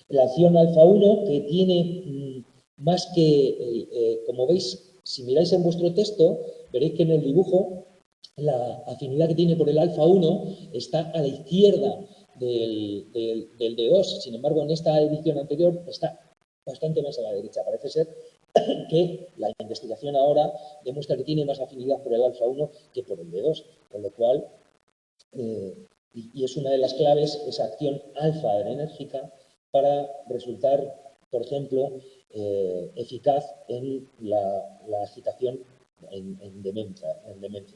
La acción alfa-1, que tiene más que, como veis, si miráis en vuestro texto, veréis que en el dibujo la afinidad que tiene por el alfa-1 está a la izquierda del D2, sin embargo, en esta edición anterior está bastante más a la derecha. Parece ser que la investigación ahora demuestra que tiene más afinidad por el alfa-1 que por el D2, con lo cual, y es una de las claves, esa acción alfa-adrenérgica para resultar, por ejemplo, eficaz en la agitación en demencia,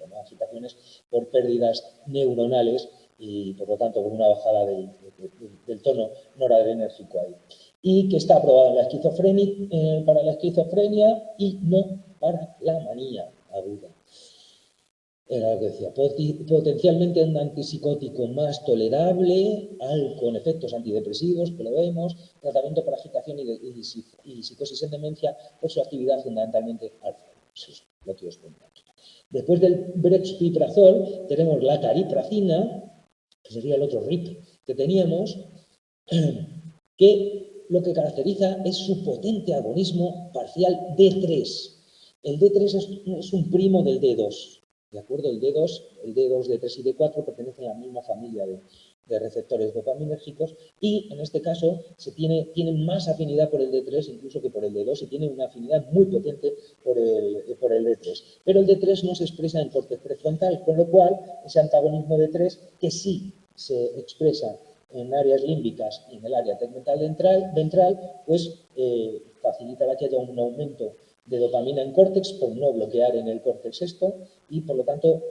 ¿no? Agitaciones por pérdidas neuronales y, por lo tanto, con una bajada del tono noradrenérgico ahí. Y que está aprobada en la esquizofrenia, para la esquizofrenia y no para la manía aguda. Era lo que decía, potencialmente un antipsicótico más tolerable, con efectos antidepresivos, que lo vemos, tratamiento para agitación y psicosis en demencia por su actividad fundamentalmente alfa. Eso es lo que os contamos. Después del brexpiprazol tenemos la cariprazina, que sería el otro RIP que teníamos, que lo que caracteriza es su potente agonismo parcial D3. El D3 es un primo del D2. ¿De acuerdo? El D2, D3 y D4 pertenecen a la misma familia de receptores dopaminérgicos y en este caso tienen más afinidad por el D3 incluso que por el D2 y tienen una afinidad muy potente por el D3. Pero el D3 no se expresa en córtex prefrontal, con lo cual ese antagonismo D3 que sí se expresa en áreas límbicas y en el área tegmental ventral, pues facilitará que haya un aumento de dopamina en córtex por no bloquear en el córtex esto y por lo tanto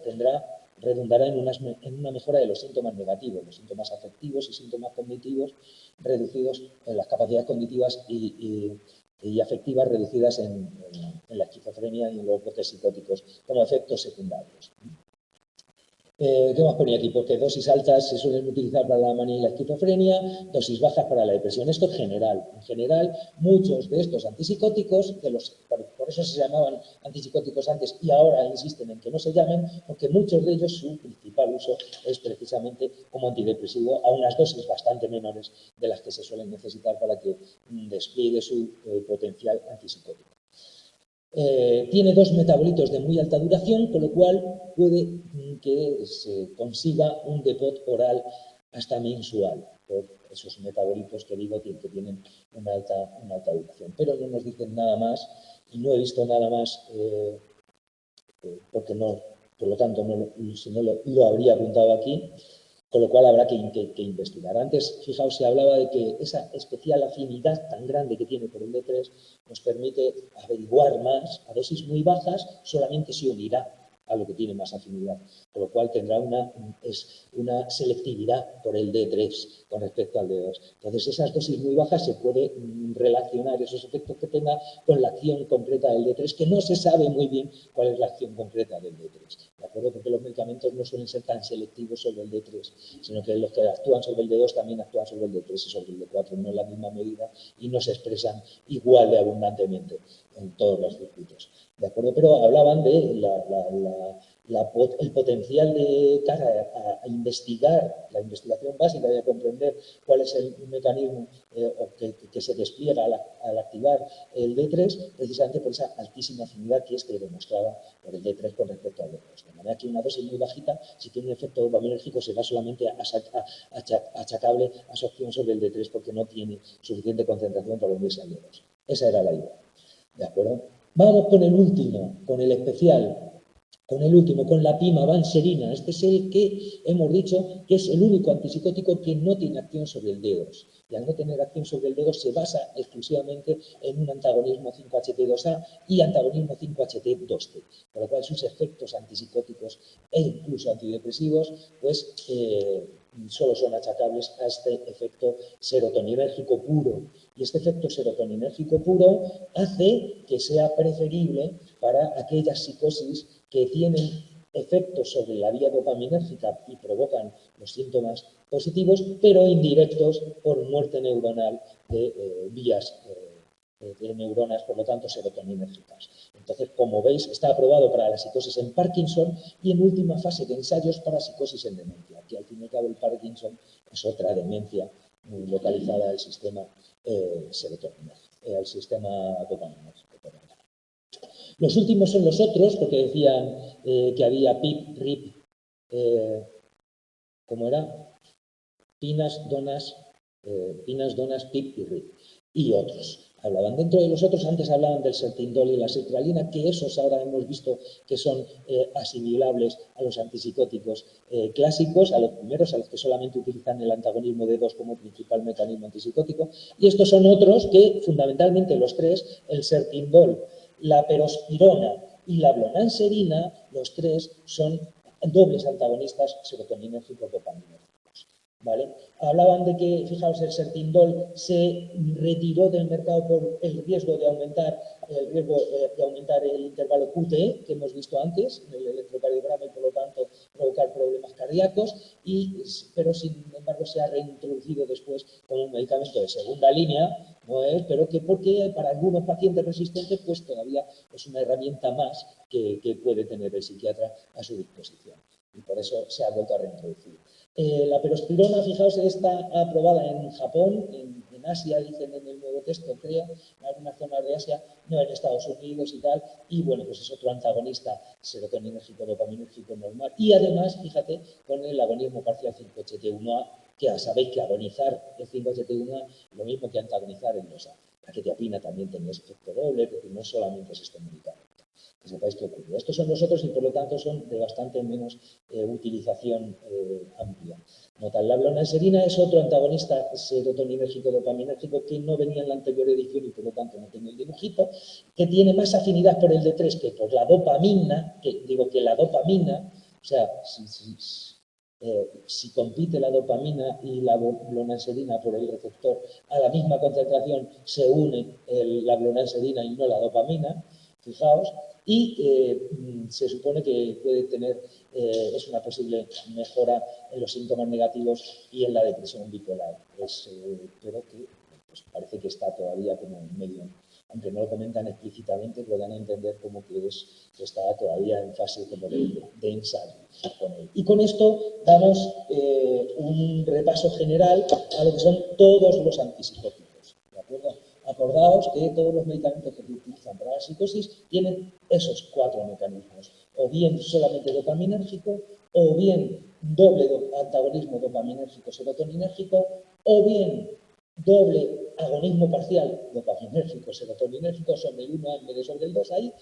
redundará en una mejora de los síntomas negativos, los síntomas afectivos y síntomas cognitivos reducidos en las capacidades cognitivas y afectivas reducidas en la esquizofrenia y en los brotes psicóticos como efectos secundarios. ¿Qué más ponía aquí? Porque dosis altas se suelen utilizar para la manía y la esquizofrenia, dosis bajas para la depresión. Esto es general. En general, muchos de estos antipsicóticos, por eso se llamaban antipsicóticos antes y ahora insisten en que no se llamen, porque muchos de ellos su principal uso es precisamente como antidepresivo a unas dosis bastante menores de las que se suelen necesitar para que despliegue su potencial antipsicótico. Tiene dos metabolitos de muy alta duración, con lo cual puede que se consiga un depot oral hasta mensual por esos metabolitos que digo que tienen una alta duración. Pero no nos dicen nada más y no he visto nada más porque no, por lo tanto, si no lo habría apuntado aquí. Con lo cual habrá que investigar. Antes, fijaos, se hablaba de que esa especial afinidad tan grande que tiene por el D3 nos permite averiguar más a dosis muy bajas, solamente se unirá a lo que tiene más afinidad, con lo cual tendrá una selectividad por el D3 con respecto al D2. Entonces, esas dosis muy bajas se puede relacionar esos efectos que tenga con la acción concreta del D3, que no se sabe muy bien cuál es la acción concreta del D3, ¿de acuerdo? Porque los medicamentos no suelen ser tan selectivos sobre el D3, sino que los que actúan sobre el D2 también actúan sobre el D3 y sobre el D4, no en la misma medida y no se expresan igual de abundantemente en todos los circuitos. ¿De acuerdo? Pero hablaban de el potencial de cara a investigar, la investigación básica y a comprender cuál es el mecanismo que se despliega al activar el D3, precisamente por esa altísima afinidad que demostraba por el D3 con respecto al D2. De manera que una dosis muy bajita, si tiene un efecto dopaminérgico, será solamente achacable a su acción sobre el D3 porque no tiene suficiente concentración para unirse al D2. Esa era la idea. ¿De acuerdo? Vamos con el último, con el especial, con la pimavanserina. Este es el que hemos dicho que es el único antipsicótico que no tiene acción sobre el D2. Y al no tener acción sobre el D2 se basa exclusivamente en un antagonismo 5-HT2A y antagonismo 5-HT2C. Por lo cual sus efectos antipsicóticos e incluso antidepresivos pues solo son achacables a este efecto serotoninérgico puro. Y este efecto serotoninérgico puro hace que sea preferible para aquellas psicosis que tienen efectos sobre la vía dopaminérgica y provocan los síntomas positivos, pero indirectos por muerte neuronal de vías de neuronas, por lo tanto, serotoninérgicas. Entonces, como veis, está aprobado para la psicosis en Parkinson y en última fase de ensayos para psicosis en demencia, que al fin y al cabo el Parkinson es otra demencia muy localizada al sistema serotoninérgico, al sistema dopaminérgico. Los últimos son los otros, porque decían que había PIP, RIP, ¿cómo era? Pinas, donas, PIP y RIP, y otros. Hablaban dentro de los otros, antes hablaban del sertindol y la sertralina, que esos ahora hemos visto que son asimilables a los antipsicóticos clásicos, a los primeros, a los que solamente utilizan el antagonismo de 2 como principal mecanismo antipsicótico, y estos son otros que, fundamentalmente los tres, el sertindol, la perospirona y la blonanserina, los tres son dobles antagonistas serotoninérgicos dopaminérgicos. ¿Vale? Hablaban de que, fijaos, el sertindol se retiró del mercado por el riesgo de aumentar el intervalo QT, que hemos visto antes, en el electrocardiograma, y por lo tanto provocar problemas cardíacos, pero sin embargo se ha reintroducido después como un medicamento de segunda línea, ¿no es? Pero que porque para algunos pacientes resistentes pues todavía es una herramienta más que puede tener el psiquiatra a su disposición. Y por eso se ha vuelto a reintroducir. La perospirona, fijaos, está aprobada en Japón, en Asia, dicen en el nuevo texto, creo, en algunas zonas de Asia, no en Estados Unidos y tal, y bueno, pues es otro antagonista serotoninérgico, dopaminérgico normal, y además, fíjate, con el agonismo parcial 5-HT1A, que ya sabéis que agonizar el 5-HT1A es lo mismo que antagonizar el 2A. La quetiapina también tenía ese efecto doble, porque no solamente es este medicamento. Que sepáis qué ocurre. Estos son los otros y por lo tanto son de bastante menos utilización amplia. Notad, la blonanserina es otro antagonista serotoninérgico dopaminérgico que no venía en la anterior edición y por lo tanto no tengo el dibujito, que tiene más afinidad por el D3 que por la dopamina, o sea, si compite la dopamina y la blonanserina por el receptor a la misma concentración, se une la blonanserina y no la dopamina, fijaos, y se supone que puede tener, es una posible mejora en los síntomas negativos y en la depresión bipolar. Pero que pues parece que está todavía como medio, aunque no lo comentan explícitamente, lo dan a entender como que está todavía en fase como de ensayo con él. Y con esto damos un repaso general a lo que son todos los antipsicóticos, ¿de acuerdo? Acordaos que todos los medicamentos que se utilizan para la psicosis tienen esos 4 mecanismos, o bien solamente dopaminérgico, o bien doble antagonismo dopaminérgico serotoninérgico, o bien doble agonismo parcial dopaminérgico serotoninérgico sobre el 1 en vez de sobre el 2 ahí,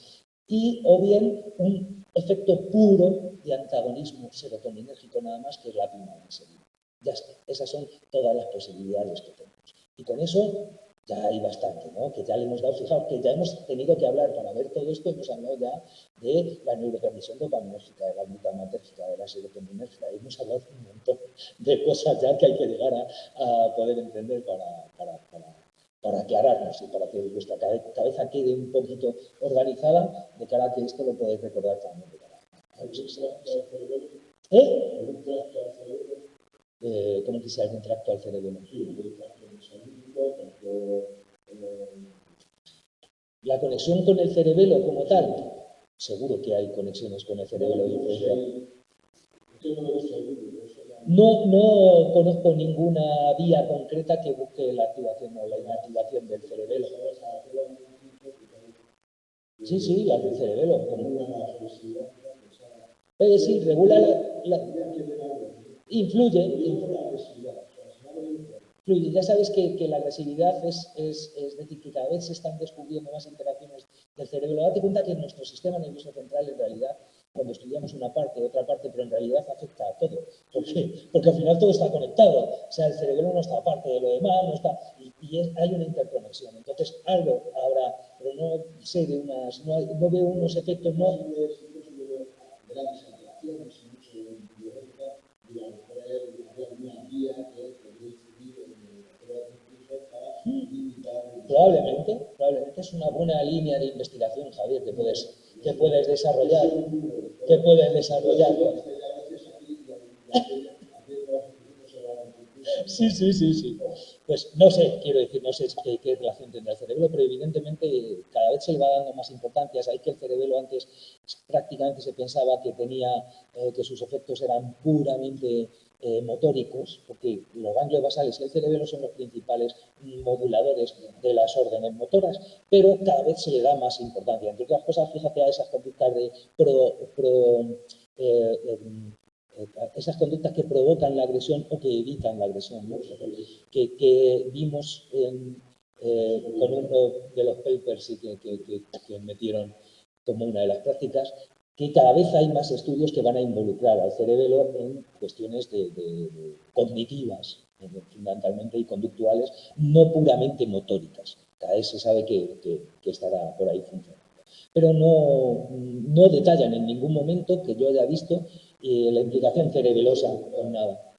y o bien un efecto puro de antagonismo serotoninérgico nada más, que es la pimavanserina. Ya está, esas son todas las posibilidades que tenemos. Y con eso ya hay bastante, ¿no? Que ya le hemos dado, fijaos, que ya hemos tenido que hablar para ver todo esto, hemos hablado ya de la neurotransmisión dopaminérgica, de la glutamatérgica, de la serotoninérgica, hemos hablado de un montón de cosas ya que hay que llegar a poder entender para aclararnos y para que vuestra cabeza quede un poquito organizada de cara a que esto lo podéis recordar también. ¿Cómo que sea algún tracto al cerebro? La conexión con el cerebelo como tal, seguro que hay conexiones con el cerebelo diferencial. No conozco ninguna vía concreta que busque la activación o la inactivación del cerebelo. Sí, la del cerebelo. Sí, regula influye. Ya sabes que la agresividad es decir, que cada vez se están descubriendo más interacciones del cerebro. Date cuenta que nuestro sistema nervioso central, en realidad, cuando estudiamos una parte, otra parte, pero en realidad afecta a todo. ¿Por qué? Porque al final todo está conectado. O sea, el cerebro no está aparte de lo demás, no está, hay una interconexión. Entonces, algo habrá, pero no sé de unas, no veo unos efectos, no. probablemente es una buena línea de investigación, Javier, que puedes desarrollar. Que puedes desarrollar. Sí, sí, sí, sí. Pues no sé, quiero decir, no sé qué relación tendrá el cerebelo, pero evidentemente cada vez se le va dando más importancia. Sabéis que el cerebelo antes prácticamente se pensaba que tenía, que sus efectos eran puramente motóricos, porque los ganglios basales y el cerebelo son los principales moduladores de las órdenes motoras, pero cada vez se le da más importancia. Entre otras cosas, fíjate a esas conductas de esas conductas que provocan la agresión o que evitan la agresión, ¿no? que vimos con uno de los papers que metieron como una de las prácticas, que cada vez hay más estudios que van a involucrar al cerebelo en cuestiones cognitivas, fundamentalmente, y conductuales, no puramente motóricas. Cada vez se sabe que estará por ahí funcionando. Pero no detallan en ningún momento que yo haya visto la implicación cerebelosa con nada.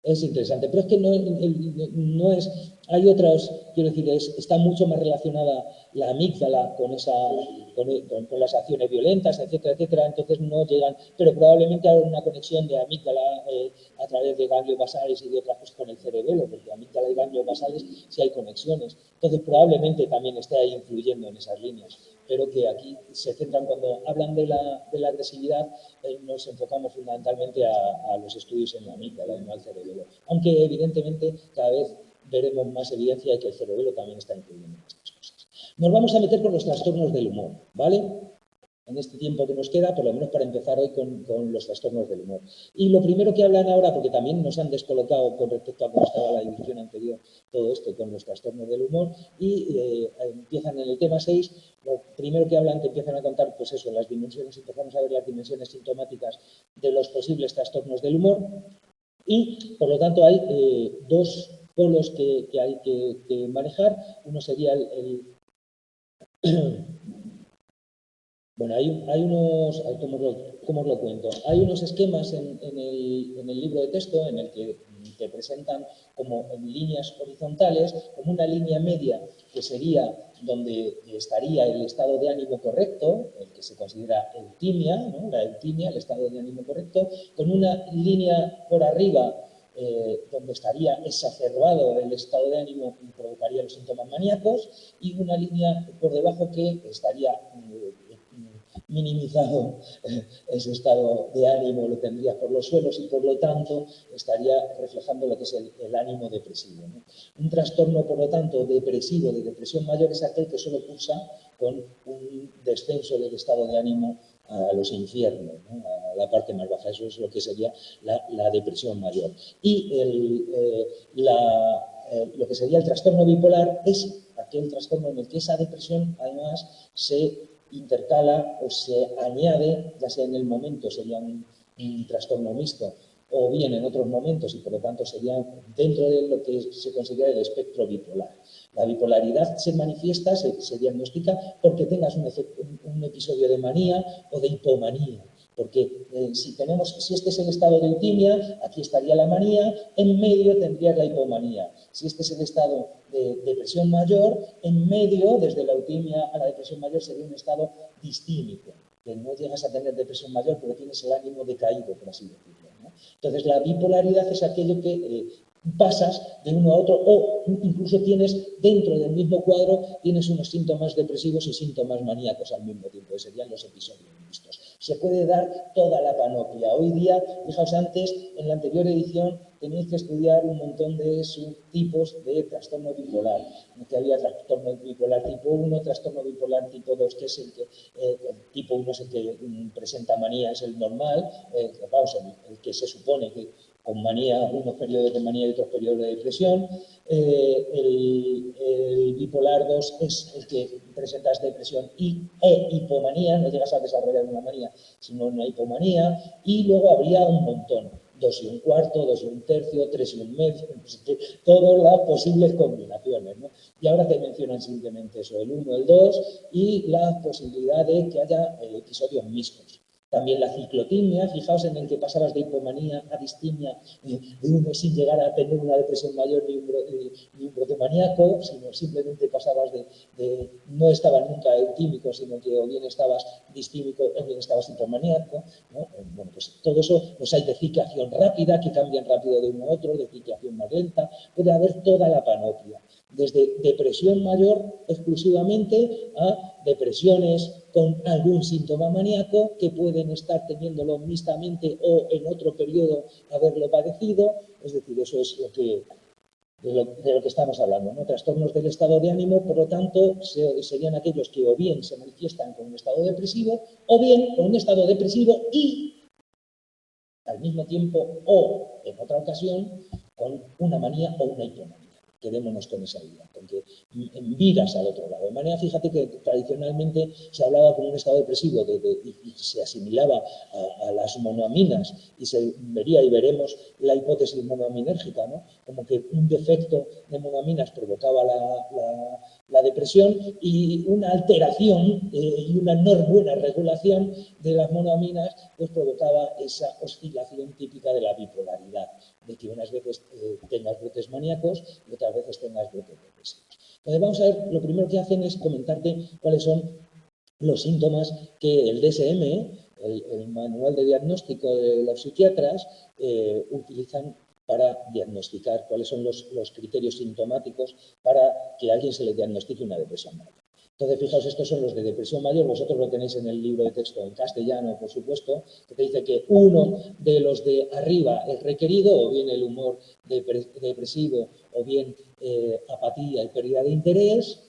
Es interesante, pero es que no es, hay otras, quiero decir, está mucho más relacionada la amígdala con las acciones violentas, etcétera, etcétera, entonces no llegan, pero probablemente hay una conexión de amígdala a través de ganglios basales y de otras cosas con el cerebelo, porque amígdala y ganglios basales sí hay conexiones, entonces probablemente también esté ahí influyendo en esas líneas, pero que aquí se centran, cuando hablan de la agresividad, nos enfocamos fundamentalmente a los estudios en la amígdala y no al cerebelo, aunque evidentemente cada vez veremos más evidencia de que el cerebelo también está influyendo en estas cosas. Nos vamos a meter con los trastornos del humor, ¿vale? En este tiempo que nos queda, por lo menos para empezar hoy con los trastornos del humor. Y lo primero que hablan ahora, porque también nos han descolocado con respecto a cómo estaba la división anterior, todo esto con los trastornos del humor, y empiezan en el tema 6, lo primero que hablan, que empiezan a contar, pues eso, las dimensiones, empezamos a ver las dimensiones sintomáticas de los posibles trastornos del humor, y por lo tanto hay dos polos que hay que manejar. Uno sería bueno, hay unos, ¿cómo os lo cuento? Hay unos esquemas en el libro de texto en el que te presentan como en líneas horizontales, como una línea media que sería donde estaría el estado de ánimo correcto, el que se considera eutimia, ¿no? La eutimia, el estado de ánimo correcto, con una línea por arriba donde estaría exacerbado el estado de ánimo y provocaría los síntomas maníacos, y una línea por debajo que estaría minimizado ese estado de ánimo, lo tendría por los suelos y por lo tanto estaría reflejando lo que es el ánimo depresivo, ¿no? Un trastorno, por lo tanto, depresivo, de depresión mayor, es aquel que solo cursa con un descenso del estado de ánimo a los infiernos, ¿no? A la parte más baja. Eso es lo que sería la depresión mayor. Y lo que sería el trastorno bipolar es aquel trastorno en el que esa depresión, además, se intercala o se añade, ya sea en el momento sería un trastorno mixto, o bien en otros momentos, y por lo tanto sería dentro de lo que se considera el espectro bipolar. La bipolaridad se manifiesta, se diagnostica porque tengas un episodio de manía o de hipomanía. Porque si este es el estado de eutimia, aquí estaría la manía, en medio tendrías la hipomanía. Si este es el estado de depresión mayor, en medio, desde la eutimia a la depresión mayor, sería un estado distímico, que no llegas a tener depresión mayor, pero tienes el ánimo decaído, por así decirlo, ¿no? Entonces, la bipolaridad es aquello que pasas de uno a otro, o incluso tienes dentro del mismo cuadro, tienes unos síntomas depresivos y síntomas maníacos al mismo tiempo, que serían los episodios mixtos. Se puede dar toda la panoplia. Hoy día, fijaos, antes, en la anterior edición, tenéis que estudiar un montón de subtipos de trastorno bipolar, que había trastorno bipolar tipo 1, trastorno bipolar tipo 2, que es el tipo 1 es el que presenta manía, es el normal, vamos, el que se supone que con manía, unos periodos de manía y otros periodos de depresión. El bipolar 2 es el que presentas depresión e hipomanía, no llegas a desarrollar una manía, sino una hipomanía, y luego habría un montón, 2 y un cuarto, 2 y un tercio, 3 y un medio, todas las posibles combinaciones, ¿no? Y ahora te mencionan simplemente eso, el 1, el 2 y la posibilidad de que haya episodios mixtos. También la ciclotimia, fijaos en el que pasabas de hipomanía a distimia de uno sin llegar a tener una depresión mayor ni un brote maníaco, sino simplemente pasabas no estabas nunca eutímico, sino que o bien estabas distímico o bien estabas hipomaníaco, ¿no? Bueno, pues todo eso, pues hay de ciclación rápida, que cambian rápido de uno a otro, de ciclación más lenta, puede haber toda la panoplia, desde depresión mayor exclusivamente a depresiones con algún síntoma maníaco que pueden estar teniéndolo mixtamente o en otro periodo haberlo padecido, es decir, eso es de lo que estamos hablando, ¿no? Trastornos del estado de ánimo, por lo tanto, serían aquellos que o bien se manifiestan con un estado depresivo o bien con un estado depresivo y al mismo tiempo o en otra ocasión con una manía o una hipomanía. Quedémonos con esa idea, porque viras al otro lado. De manera, fíjate que tradicionalmente se hablaba con un estado depresivo y se asimilaba a las monoaminas y se vería y veremos la hipótesis monoaminérgica, ¿no? Como que un defecto de monoaminas provocaba la depresión y una alteración y una no buena regulación de las monoaminas pues provocaba esa oscilación típica de la bipolaridad, de que unas veces tengas brotes maníacos y otras veces tengas brotes depresivos. Entonces vamos a ver, lo primero que hacen es comentarte cuáles son los síntomas que el DSM, el Manual de Diagnóstico de los Psiquiatras, utilizan para diagnosticar cuáles son los criterios sintomáticos para que a alguien se le diagnostique una depresión mayor. Entonces, fijaos, estos son los de depresión mayor, vosotros lo tenéis en el libro de texto en castellano, por supuesto, que te dice que uno de los de arriba es requerido, o bien el humor depresivo, o bien apatía y pérdida de interés,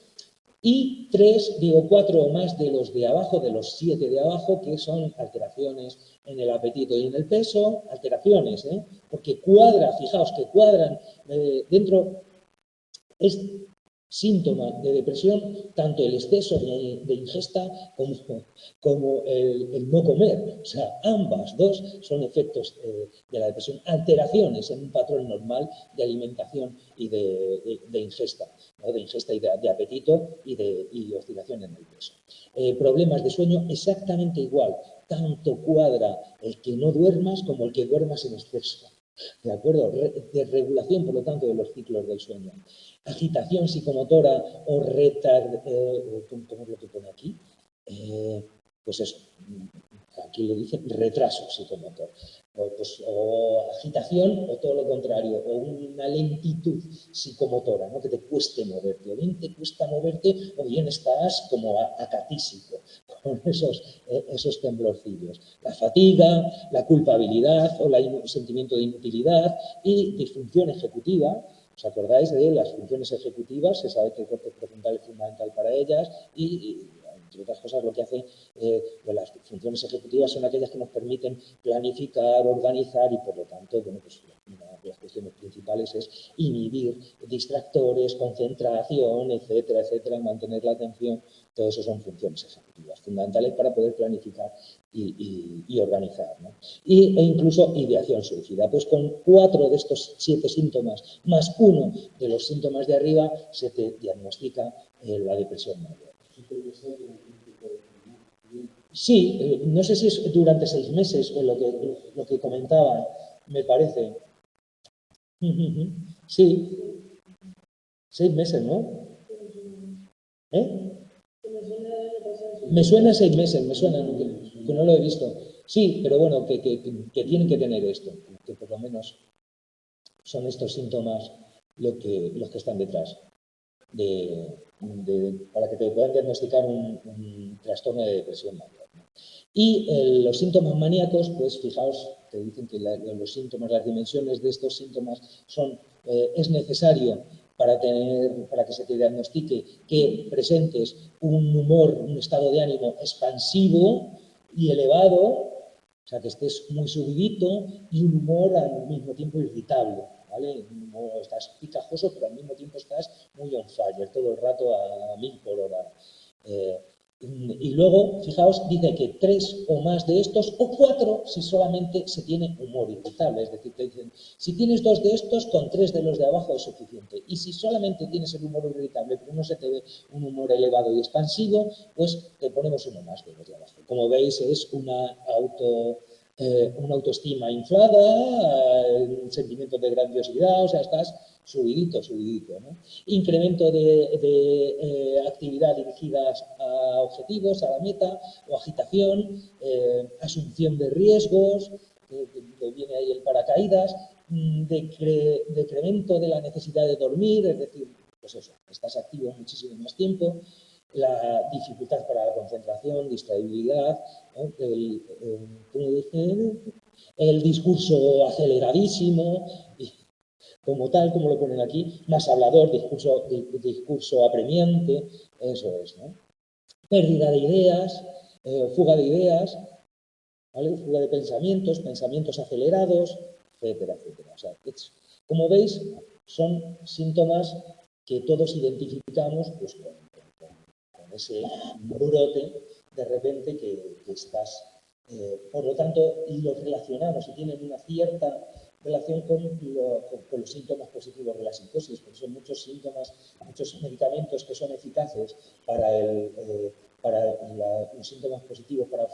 y 4 o más de los de abajo, de los 7 de abajo, que son alteraciones en el apetito y en el peso, alteraciones, porque fijaos que cuadran dentro, es síntoma de depresión tanto el exceso de ingesta como el no comer. O sea, ambas dos son efectos de la depresión, alteraciones en un patrón normal de alimentación y de ingesta, ¿no? De ingesta y de apetito y oscilación en el peso. Problemas de sueño exactamente igual, tanto cuadra el que no duermas como el que duermas en exceso. ¿De acuerdo? Desregulación, por lo tanto, de los ciclos del sueño. Agitación psicomotora o ¿cómo es lo que pone aquí? Pues eso, aquí le dicen retraso psicomotor. O agitación o todo lo contrario, o una lentitud psicomotora, ¿no? Que te cueste moverte, o bien te cuesta moverte o bien estás como acatísico con esos temblorcillos. La fatiga, la culpabilidad o el sentimiento de inutilidad y disfunción ejecutiva. ¿Os acordáis de las funciones ejecutivas? Se sabe que el córtex prefrontal es fundamental para ellas y entre otras cosas, lo que hace las funciones ejecutivas son aquellas que nos permiten planificar, organizar y, por lo tanto, bueno, pues una de las cuestiones principales es inhibir distractores, concentración, etcétera, etcétera, mantener la atención. Todo eso son funciones ejecutivas fundamentales para poder planificar y organizar, ¿no? E incluso ideación suicida. Pues con 4 de estos 7 síntomas más 1 de los síntomas de arriba se te diagnostica la depresión mayor. Sí, no sé si es durante 6 meses o lo que comentaban, me parece. Sí, 6 meses, ¿no? Me suena 6 meses, me suena, que no lo he visto. Sí, pero bueno, que tienen que tener esto, que por lo menos son estos síntomas los que están detrás. Para que te puedan diagnosticar un trastorno de depresión mayor. Y los síntomas maníacos, pues fijaos, te dicen que los síntomas, las dimensiones de estos síntomas es necesario para que se te diagnostique que presentes un humor, un estado de ánimo expansivo y elevado, o sea, que estés muy subidito y un humor al mismo tiempo irritable. ¿Vale? No estás picajoso, pero al mismo tiempo estás muy on fire, todo el rato a 1000 por hora. Y luego, fijaos, dice que 3 o más de estos, o 4 si solamente se tiene humor irritable. Es decir, te dicen, si tienes 2 de estos, con 3 de los de abajo es suficiente. Y si solamente tienes el humor irritable, pero no se te ve un humor elevado y expansivo, pues te ponemos uno más de los de abajo. Como veis, es una autoestima inflada, sentimientos de grandiosidad, o sea, estás subidito, subidito, ¿no? Incremento de actividad dirigidas a objetivos, a la meta, o agitación, asunción de riesgos, que viene ahí el paracaídas, decremento de la necesidad de dormir, es decir, pues eso, estás activo muchísimo más tiempo, la dificultad para la concentración, distraibilidad, ¿no? ¿Cómo dice? El discurso aceleradísimo, y como tal, como lo ponen aquí, más hablador, discurso apremiante, eso es, ¿no? Pérdida de ideas, fuga de ideas, ¿vale? Fuga de pensamientos, pensamientos acelerados, etcétera, etcétera. O sea, como veis, son síntomas que todos identificamos pues, con ese brote de repente que estás. Por lo tanto, los relacionamos y tienen una cierta relación con los síntomas positivos de la psicosis, porque son muchos síntomas, muchos medicamentos que son eficaces para, los síntomas positivos, para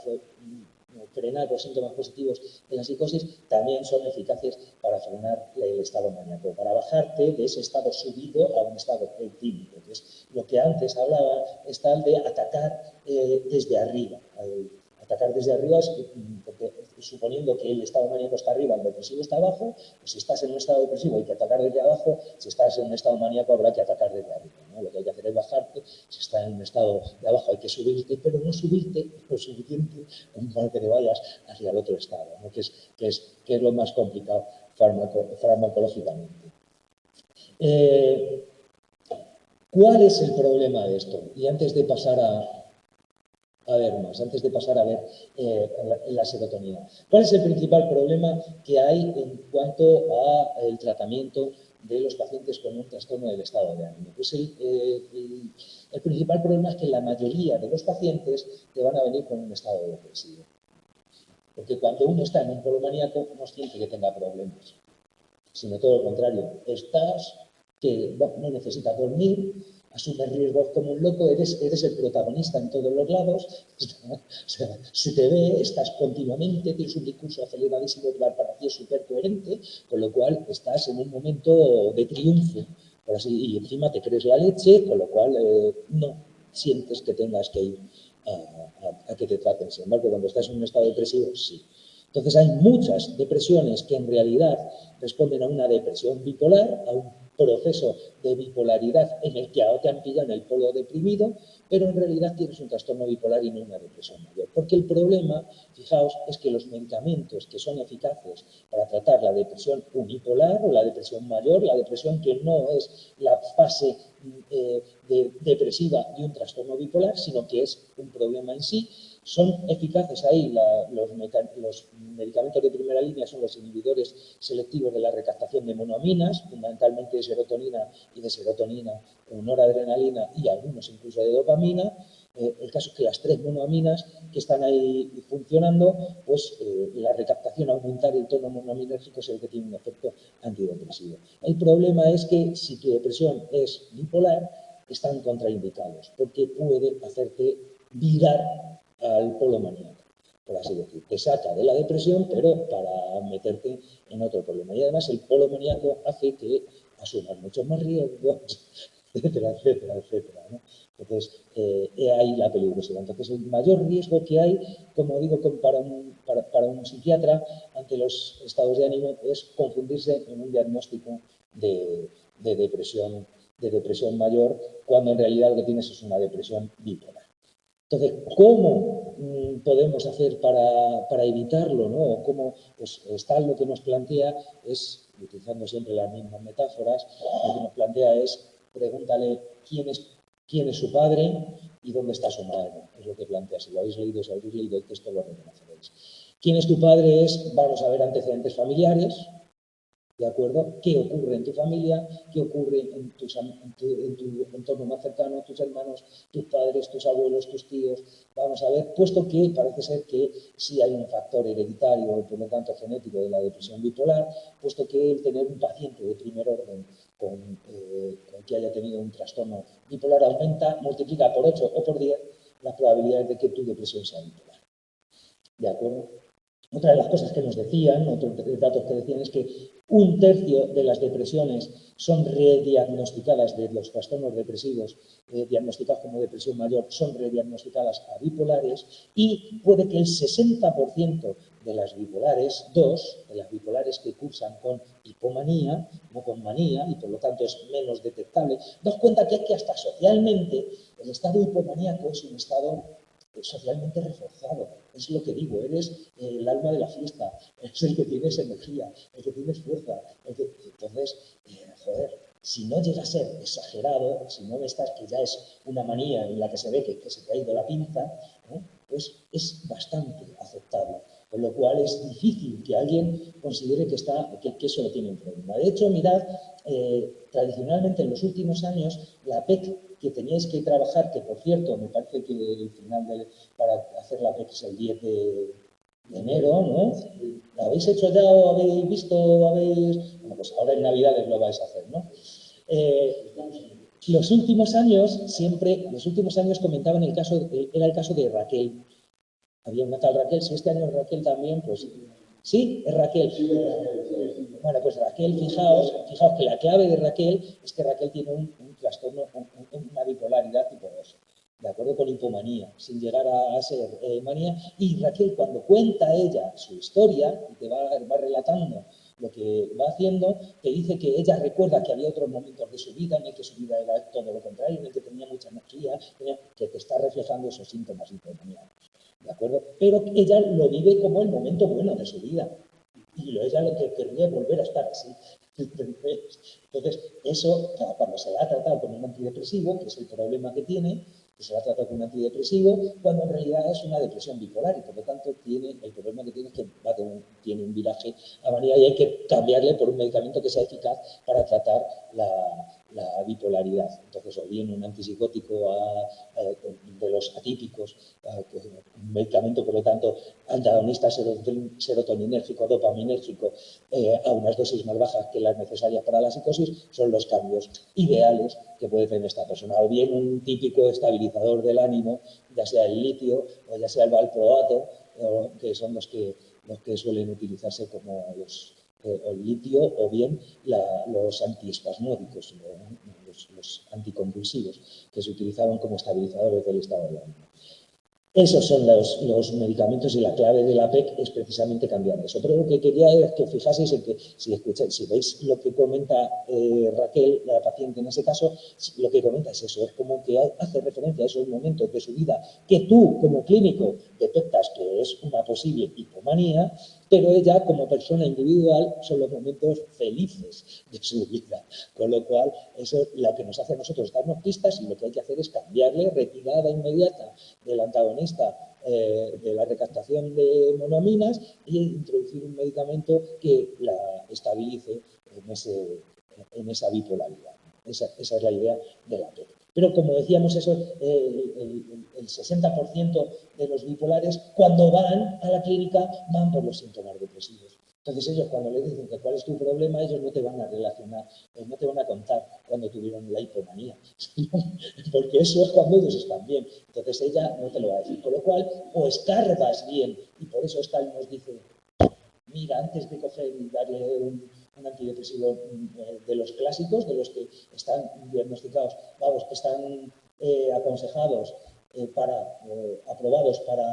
frenar los síntomas positivos de la psicosis, también son eficaces para frenar el estado maníaco, para bajarte de ese estado subido a un estado tímido, que es lo que antes hablaba, es tal de atacar desde arriba. Atacar desde arriba es porque, suponiendo que el estado maníaco está arriba, el depresivo está abajo, pues si estás en un estado depresivo hay que atacar desde abajo, si estás en un estado maníaco habrá que atacar desde arriba, ¿no? Lo que hay que hacer es bajarte, si estás en un estado de abajo hay que subirte, pero no subirte lo suficiente como para que te vayas hacia el otro estado, ¿no? que es lo más complicado farmacológicamente. ¿Cuál es el problema de esto? Y antes de pasar a ver más, antes de pasar a ver la serotonina. ¿Cuál es el principal problema que hay en cuanto al tratamiento de los pacientes con un trastorno del estado de ánimo? Pues el principal problema es que la mayoría de los pacientes te van a venir con un estado depresivo. Porque cuando uno está en un polo maníaco no siente que tenga problemas, sino todo lo contrario. Estás que no necesitas dormir, asumes riesgos como un loco, eres el protagonista en todos los lados, o sea, se te ve, estás continuamente, tienes un discurso aceleradísimo que para ti es súper coherente, con lo cual estás en un momento de triunfo, por así, y encima te crees la leche, con lo cual no sientes que tengas que ir a que te traten. Sin embargo, cuando estás en un estado depresivo, sí. Entonces hay muchas depresiones que en realidad responden a una depresión bipolar, a un proceso de bipolaridad en el que ahora te han pillado en el polo deprimido, pero en realidad tienes un trastorno bipolar y no una depresión mayor. Porque el problema, fijaos, es que los medicamentos que son eficaces para tratar la depresión unipolar o la depresión mayor, la depresión que no es la fase depresiva de un trastorno bipolar, sino que es un problema en sí, son eficaces ahí. Los medicamentos de primera línea son los inhibidores selectivos de la recaptación de monoaminas, fundamentalmente de serotonina y de serotonina, noradrenalina y algunos incluso de dopamina. El caso es que las 3 monoaminas que están ahí funcionando, pues la recaptación, aumentar el tono monoaminérgico es el que tiene un efecto antidepresivo. El problema es que si tu depresión es bipolar, están contraindicados, porque puede hacerte virar al polo maníaco, por así decir. Te saca de la depresión, pero para meterte en otro problema. Y además el polo maníaco hace que asumas muchos más riesgos, etcétera, etcétera, etcétera, ¿no? Entonces, ahí la peligrosidad. Entonces, el mayor riesgo que hay, como digo, para un psiquiatra ante los estados de ánimo es confundirse en un diagnóstico de depresión mayor, cuando en realidad lo que tienes es una depresión bipolar. Entonces, ¿cómo podemos hacer para evitarlo, ¿no? ¿Cómo, pues, está lo que nos plantea es, utilizando siempre las mismas metáforas, lo que nos plantea es pregúntale quién es su padre y dónde está su madre. Es lo que plantea. Si lo habéis leído, si habéis leído el texto, lo reconoceréis. ¿Quién es tu padre? Vamos a ver antecedentes familiares, ¿De acuerdo? ¿Qué ocurre en tu familia? ¿Qué ocurre en tu entorno más cercano? Tus hermanos, tus padres, tus abuelos, tus tíos. Vamos a ver, puesto que parece ser que sí hay un factor hereditario y por lo tanto genético de la depresión bipolar, puesto que el tener un paciente de primer orden con que haya tenido un trastorno bipolar aumenta, multiplica por 8 o por 10 las probabilidades de que tu depresión sea bipolar. ¿De acuerdo? Otra de las cosas que nos decían, otros datos que decían es que 1/3 de las depresiones son rediagnosticadas, de los trastornos depresivos diagnosticados como depresión mayor, son rediagnosticadas a bipolares y puede que el 60% de las bipolares 2, de las bipolares que cursan con hipomanía, no con manía, y por lo tanto es menos detectable, nos cuenta que hasta socialmente el estado hipomaníaco es un estado socialmente reforzado. Es lo que digo, eres el alma de la fiesta, es el que tienes energía, el que tienes fuerza. Entonces, joder, si no llega a ser exagerado, si no estás que ya es una manía en la que se ve que se te ha ido la pinza, pues es bastante aceptable. Con lo cual es difícil que alguien considere que eso no tiene un problema. De hecho, mirad, tradicionalmente en los últimos años, la PEC que teníais que trabajar, que por cierto, me parece que el final para hacer la PEC es el 10 de enero, ¿no? ¿La habéis hecho ya o habéis visto? Bueno, pues ahora en Navidades lo vais a hacer, ¿no? Los últimos años comentaban era el caso de Raquel. Había una tal Raquel, si este año es Raquel también, pues sí, es Raquel. Bueno, pues Raquel, fijaos que la clave de Raquel es que Raquel tiene un trastorno, una bipolaridad tipo 2, de acuerdo, con hipomanía, sin llegar a ser manía. Y Raquel, cuando cuenta ella su historia, y te va relatando lo que va haciendo, te dice que ella recuerda que había otros momentos de su vida en el que su vida era todo lo contrario, en el que tenía mucha energía, que te está reflejando esos síntomas hipomaníacos. ¿De acuerdo? Pero ella lo vive como el momento bueno de su vida. Y ella lo que querría es volver a estar así. Entonces, eso, cuando se la ha tratado con un antidepresivo, que es el problema que tiene, que se la ha tratado con un antidepresivo, cuando en realidad es una depresión bipolar y por lo tanto el problema que tiene es que tiene un viraje a manía y hay que cambiarle por un medicamento que sea eficaz para tratar la bipolaridad. Entonces, o bien un antipsicótico de los atípicos, un medicamento, por lo tanto, antagonista serotoninérgico, dopaminérgico, a unas dosis más bajas que las necesarias para la psicosis, son los cambios ideales que puede tener esta persona. O bien un típico estabilizador del ánimo, ya sea el litio o ya sea el valproato, que son los que suelen utilizarse como el litio, o bien los antiespasmódicos, los anticonvulsivos, que se utilizaban como estabilizadores del estado del ánimo. Esos son los medicamentos y la clave de la PEC es precisamente cambiar eso. Pero lo que quería es que fijaseis en que si veis lo que comenta Raquel, la paciente en ese caso, lo que comenta es eso, es como que hace referencia a esos momentos de su vida que tú como clínico detectas que es una posible hipomanía, pero ella como persona individual son los momentos felices de su vida. Con lo cual, eso es lo que nos hace a nosotros darnos pistas y lo que hay que hacer es cambiarle retirada inmediata del antagonista de la recaptación de monoaminas e introducir un medicamento que la estabilice en esa bipolaridad. Esa es la idea de la PEC. Pero como decíamos, el 60% de los bipolares, cuando van a la clínica, van por los síntomas depresivos. Entonces ellos, cuando les dicen que cuál es tu problema, ellos no te van a relacionar, no te van a contar cuando tuvieron la hipomanía, porque eso es cuando ellos están bien. Entonces ella no te lo va a decir. Con lo cual, o escarbas bien, y por eso Stahl nos dice, mira, antes de coger y darle un antidepresivo de los clásicos, de los que están diagnosticados, vamos, que están aconsejados aprobados para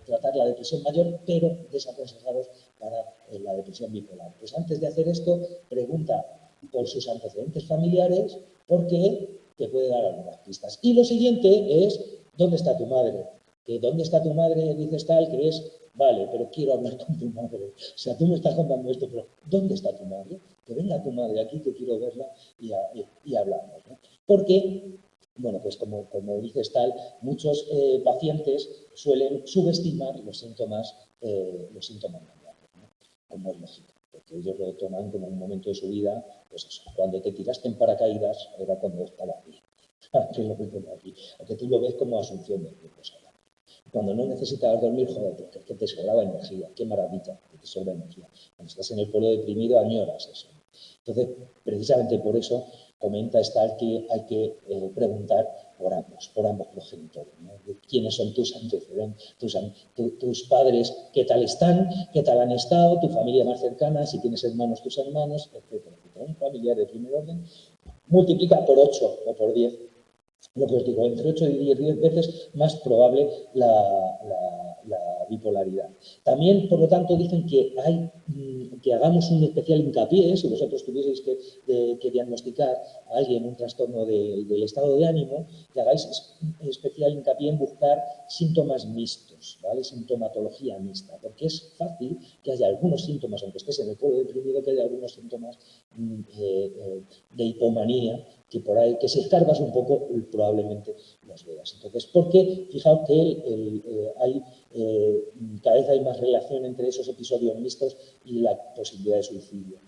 tratar la depresión mayor, pero desaconsejados para la depresión bipolar. Pues antes de hacer esto, pregunta por sus antecedentes familiares, porque te puede dar algunas pistas. Y lo siguiente es, ¿dónde está tu madre? Que ¿dónde está tu madre? Dices tal, que es, vale, pero quiero hablar con tu madre. O sea, tú me estás contando esto, pero ¿dónde está tu madre? Que venga tu madre aquí, que quiero verla y hablamos, ¿no? Porque, bueno, pues como dices tal, muchos pacientes suelen subestimar los síntomas maníacos, ¿no? Como es lógico. que ellos lo toman como un momento de su vida, pues eso, cuando te tiraste en paracaídas era cuando estabas bien. Que es lo que pone aquí. Aunque tú lo ves como asunción de tiempos. Cuando no necesitabas dormir, joder, porque es que te sobraba energía. Qué maravilla, que te sobra energía. Cuando estás en el pueblo deprimido, añoras eso. Entonces, precisamente por eso comenta Stahl que hay que preguntar por ambos progenitores, ¿no? ¿Quiénes son tus antecedentes, tus padres, qué tal están, qué tal han estado, tu familia más cercana, si tienes hermanos, tus hermanos, etcétera, etcétera. Un familiar de primer orden multiplica por 8 o por 10, lo que os digo, entre 8 y 10 veces más probable la bipolaridad. También, por lo tanto, dicen que que hagamos un especial hincapié, si vosotros tuvieseis que diagnosticar a alguien un trastorno del estado de ánimo, que hagáis especial hincapié en buscar síntomas mixtos, ¿vale? Sintomatología mixta, porque es fácil que haya algunos síntomas, aunque estés en el pueblo deprimido, que haya algunos síntomas de hipomanía, que por ahí, que si escarbas un poco, probablemente los veas. Entonces, porque fijaos que cada vez hay más relación entre esos episodios mixtos y la posibilidad de suicidio.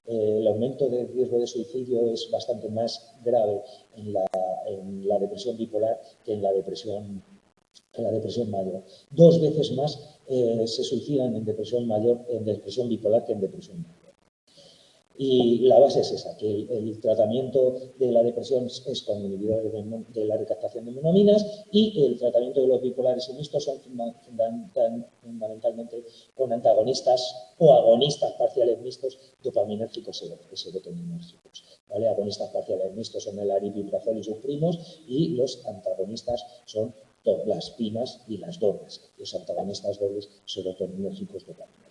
El aumento de riesgo de suicidio es bastante más grave en la depresión bipolar que en la depresión mayor. 2 veces más se suicidan en depresión mayor, en depresión bipolar que en depresión mayor. Y la base es esa, que el tratamiento de la depresión es con inhibidores de la recaptación de monoaminas y el tratamiento de los bipolares y mixtos son fundamentalmente con antagonistas o agonistas parciales mixtos dopaminérgicos y serotoninérgicos. ¿Vale? Agonistas parciales mixtos son el aripiprazol y sus primos y los antagonistas son las pinas y las donas. Los antagonistas dobles serotoninérgicos dopaminérgicos.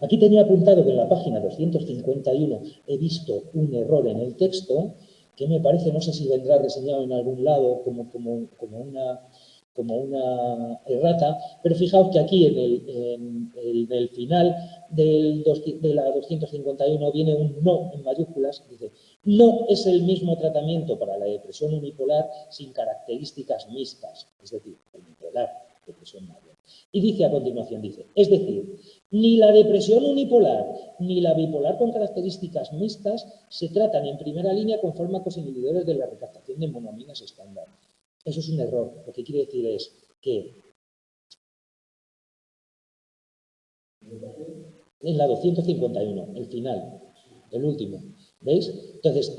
Aquí tenía apuntado que en la página 251 he visto un error en el texto que me parece, no sé si vendrá reseñado en algún lado como una errata, pero fijaos que aquí en el final de la 251 viene un no en mayúsculas, dice, no es el mismo tratamiento para la depresión unipolar sin características mixtas, es decir, unipolar, depresión mayor. Y dice a continuación, es decir, ni la depresión unipolar ni la bipolar con características mixtas se tratan en primera línea con fármacos inhibidores de la recaptación de monoaminas estándar. Eso es un error. Lo que quiere decir es que en la 251, el final, el último, ¿veis? Entonces,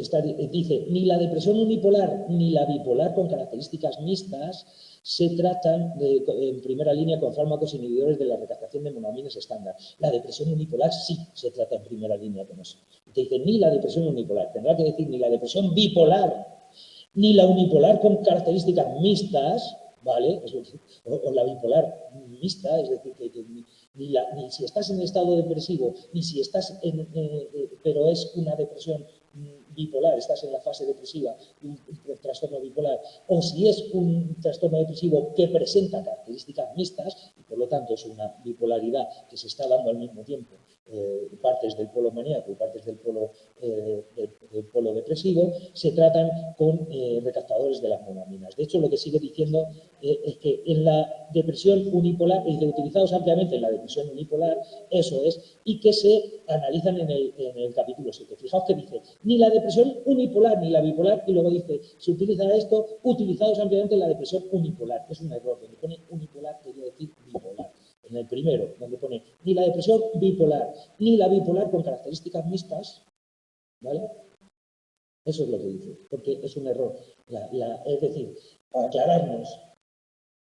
dice, ni la depresión unipolar ni la bipolar con características mixtas se tratan en primera línea con fármacos inhibidores de la recaptación de monoaminas estándar. La depresión unipolar sí se trata en primera línea con eso. Te dice, ni la depresión unipolar, tendrá que decir ni la depresión bipolar, ni la unipolar con características mixtas, ¿vale? O la bipolar mixta, es decir, ni si estás en estado depresivo, ni si estás pero es una depresión bipolar, estás en la fase depresiva, un trastorno bipolar, o si es un trastorno depresivo que presenta características mixtas, y por lo tanto es una bipolaridad que se está dando al mismo tiempo, partes del polo maníaco y partes del polo depresivo, se tratan con recaptadores de las monoaminas. De hecho, lo que sigue diciendo es que en la depresión unipolar, utilizados ampliamente en la depresión unipolar, eso es, y que se analizan en el capítulo 7. Fijaos que dice, ni la depresión unipolar ni la bipolar, y luego dice, se utiliza esto utilizados ampliamente en la depresión unipolar. Es un error, donde pone unipolar quería decir bipolar. En el primero, donde pone ni la depresión bipolar ni la bipolar con características mixtas, ¿vale? Eso es lo que dice, porque es un error. Es decir, para aclararnos,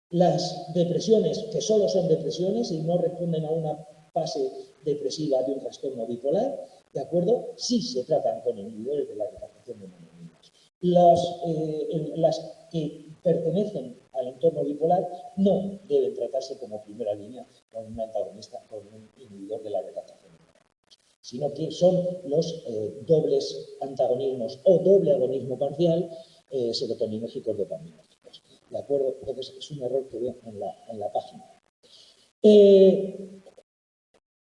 las depresiones que solo son depresiones y no responden a una fase depresiva de un trastorno bipolar, ¿de acuerdo? Sí se tratan con inhibidores de la recaptación de monoaminas. Las que pertenecen al entorno bipolar no deben tratarse como primera línea con un antagonista, con un inhibidor de la recaptación de monoaminas, sino que son los dobles antagonismos o doble agonismo parcial serotoninérgicos dopaminérgicos. ¿De acuerdo? Entonces es un error que veo en la página.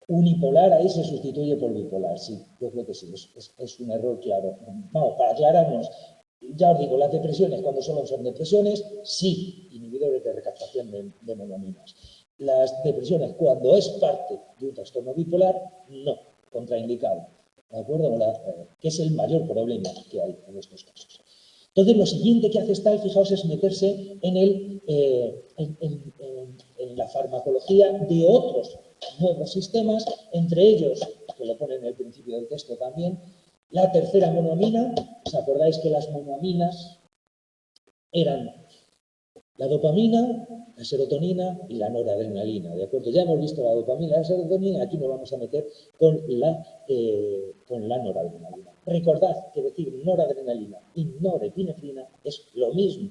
Unipolar ahí se sustituye por bipolar, sí, yo creo que sí, es un error claro. Vamos, para aclararnos, ya os digo, las depresiones cuando solo son depresiones, sí, inhibidores de recaptación de monoaminas. Las depresiones cuando es parte de un trastorno bipolar, no, contraindicado, ¿de acuerdo? Que es el mayor problema que hay en estos casos. Entonces, lo siguiente que hace Stahl, fijaos, es meterse en la farmacología de otros nuevos sistemas, entre ellos, que lo pone en el principio del texto también, la tercera monoamina. ¿Os acordáis que las monoaminas eran la dopamina, la serotonina y la noradrenalina? ¿De acuerdo? Ya hemos visto la dopamina y la serotonina, aquí nos vamos a meter con la noradrenalina. Recordad que decir noradrenalina y norepinefrina es lo mismo.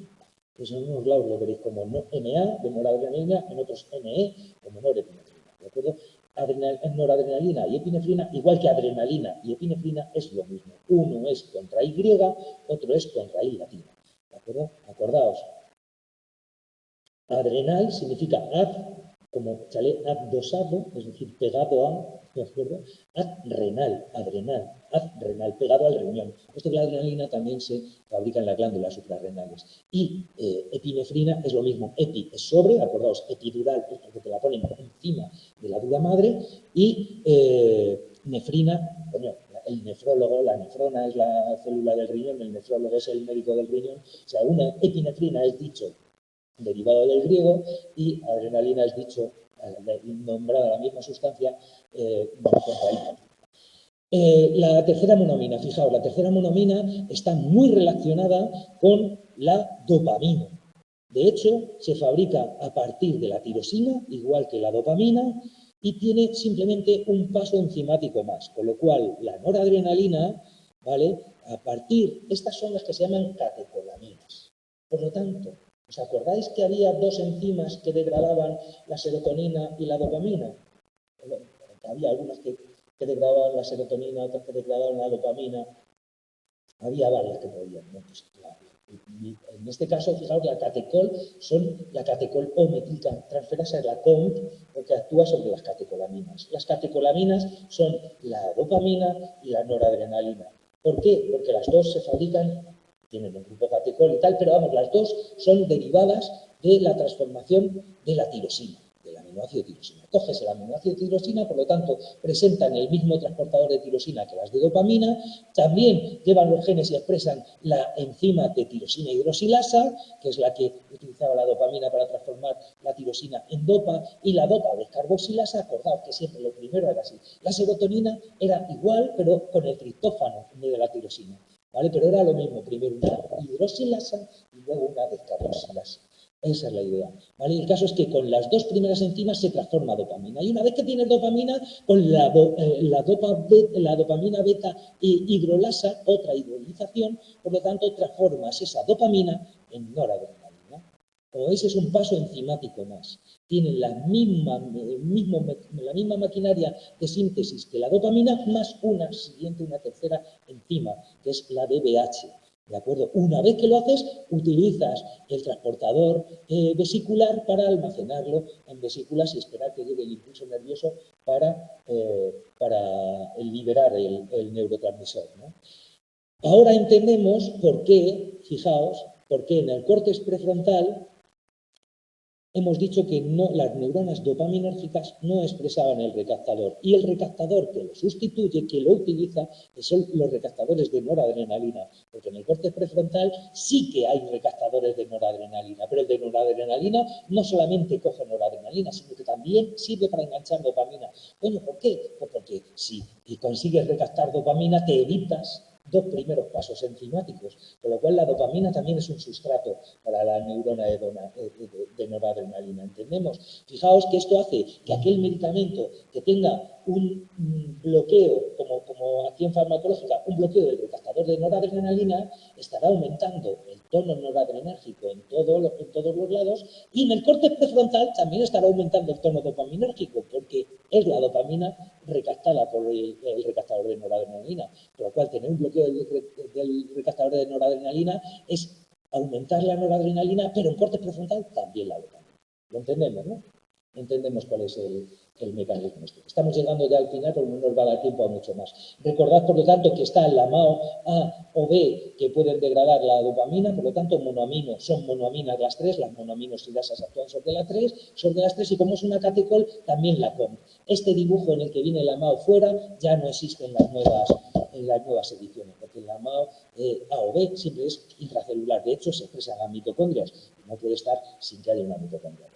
Que en unos lados lo veréis como NA de noradrenalina, en otros NE como norepinefrina. ¿De acuerdo? Noradrenalina y epinefrina, igual que adrenalina y epinefrina, es lo mismo. Uno es contra Y, otro es contra I latina. ¿De acuerdo? Acordaos. Adrenal significa ad, como chalet adosado, es decir, pegado a, ¿de acuerdo? Adrenal, pegado al riñón. Puesto que la adrenalina también se fabrica en las glándulas suprarrenales. Y epinefrina es lo mismo. Epi es sobre, acordaos, epidural es porque te la ponen encima de la dura madre, y nefrina, coño, el nefrólogo, la nefrona es la célula del riñón, el nefrólogo es el médico del riñón. O sea, una epinefrina es dicho derivado del griego, y adrenalina es dicho, nombrada la misma sustancia, la tercera monoamina, fijaos, la tercera monoamina está muy relacionada con la dopamina. De hecho, se fabrica a partir de la tirosina, igual que la dopamina, y tiene simplemente un paso enzimático más, con lo cual la noradrenalina, ¿vale? Estas son las que se llaman catecolaminas. Por lo tanto, ¿os acordáis que había dos enzimas que degradaban la serotonina y la dopamina? Había algunas que degradaban la serotonina, otras que degradaban la dopamina. Había varias que podían, ¿no? Pues, en este caso, fijaos, la catecol O-metiltransferasa es la COMT, que actúa sobre las catecolaminas. Las catecolaminas son la dopamina y la noradrenalina. ¿Por qué? Porque las dos se fabrican, tienen un grupo catecol y tal, pero vamos, las dos son derivadas de la transformación de la tirosina, del aminoácido tirosina. Coges el aminoácido tirosina, por lo tanto, presentan el mismo transportador de tirosina que las de dopamina, también llevan los genes y expresan la enzima de tirosina hidroxilasa, que es la que utilizaba la dopamina para transformar la tirosina en dopa, y la dopa descarboxilasa, acordaos que siempre lo primero era así. La serotonina era igual, pero con el triptófano en vez de la tirosina, ¿vale? Pero era lo mismo, primero una hidroxilasa y luego una descarboxilasa. Esa es la idea, ¿vale? El caso es que con las dos primeras enzimas se transforma dopamina. Y una vez que tienes dopamina, con la dopamina beta hidrolasa, otra hidrolización, por lo tanto, transformas esa dopamina en noradrenalina. Como veis, es un paso enzimático más. Tienen la misma maquinaria de síntesis que la dopamina, más una tercera enzima, que es la DBH. ¿De acuerdo? Una vez que lo haces, utilizas el transportador vesicular para almacenarlo en vesículas y esperar que llegue el impulso nervioso para liberar el neurotransmisor, ¿no? Ahora entendemos por qué, fijaos, por qué en el córtex prefrontal hemos dicho que las neuronas dopaminérgicas no expresaban el recaptador, y el recaptador que lo sustituye, que lo utiliza, son los recaptadores de noradrenalina, porque en el córtex prefrontal sí que hay recaptadores de noradrenalina, pero el de noradrenalina no solamente coge noradrenalina, sino que también sirve para enganchar dopamina. Bueno, ¿por qué? Pues porque si consigues recaptar dopamina, te evitas dos primeros pasos enzimáticos, con lo cual la dopamina también es un sustrato para la neurona de noradrenalina, ¿entendemos? Fijaos que esto hace que aquel medicamento que tenga un bloqueo, como acción farmacológica, un bloqueo del recaptador de noradrenalina, estará aumentando el tono noradrenérgico en todos los lados, y en el córtex prefrontal también estará aumentando el tono dopaminérgico, porque es la dopamina recaptada por el recaptador de noradrenalina, por lo cual tener un bloqueo del recaptador de noradrenalina es aumentar la noradrenalina, pero en córtex prefrontal también la dopamina. ¿Lo entendemos, no? entendemos cuál es el mecanismo. Estamos llegando ya al final, pero no nos va a dar tiempo a mucho más. Recordad, por lo tanto, que está la MAO A o B que pueden degradar la dopamina, por lo tanto, monoaminos, son monoaminas las tres, las monoaminosidasas actúan sobre las tres, y como es una catecol, también la COM. Este dibujo en el que viene la MAO fuera ya no existe en las nuevas ediciones, porque la MAO A o B siempre es intracelular. De hecho, se expresan a mitocondrias. No puede estar sin que haya una mitocondria.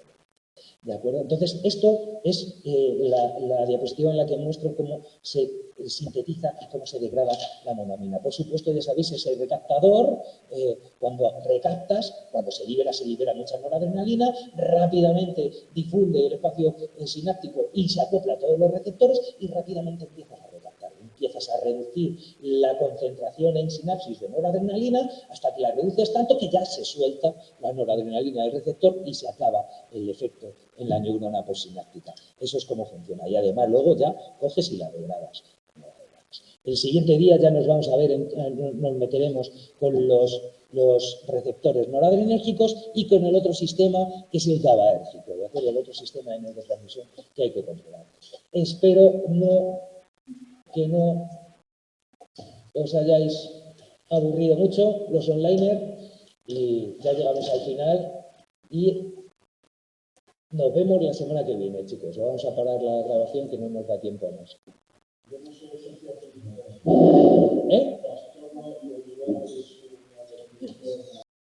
¿De acuerdo? Entonces, esto es la diapositiva en la que muestro cómo se sintetiza y cómo se degrada la monoamina. Por supuesto, ya sabéis, es el recaptador. Cuando recaptas, cuando se libera mucha noradrenalina, rápidamente difunde el espacio sináptico y se acopla a todos los receptores y rápidamente empiezas a recaptar. Empiezas a reducir la concentración en sinapsis de noradrenalina hasta que la reduces tanto que ya se suelta la noradrenalina del receptor y se acaba el efecto en la neurona postsináptica. Eso es cómo funciona. Y además luego ya coges y la degradas. El siguiente día ya nos vamos a ver, nos meteremos con los receptores noradrenérgicos y con el otro sistema que es el GABAérgico, ¿de acuerdo? El otro sistema de neurotransmisión que hay que controlar. Espero que no os hayáis aburrido mucho los onliners y ya llegamos al final y nos vemos la semana que viene, chicos. Vamos a parar la grabación que no nos da tiempo a más. ¿Eh?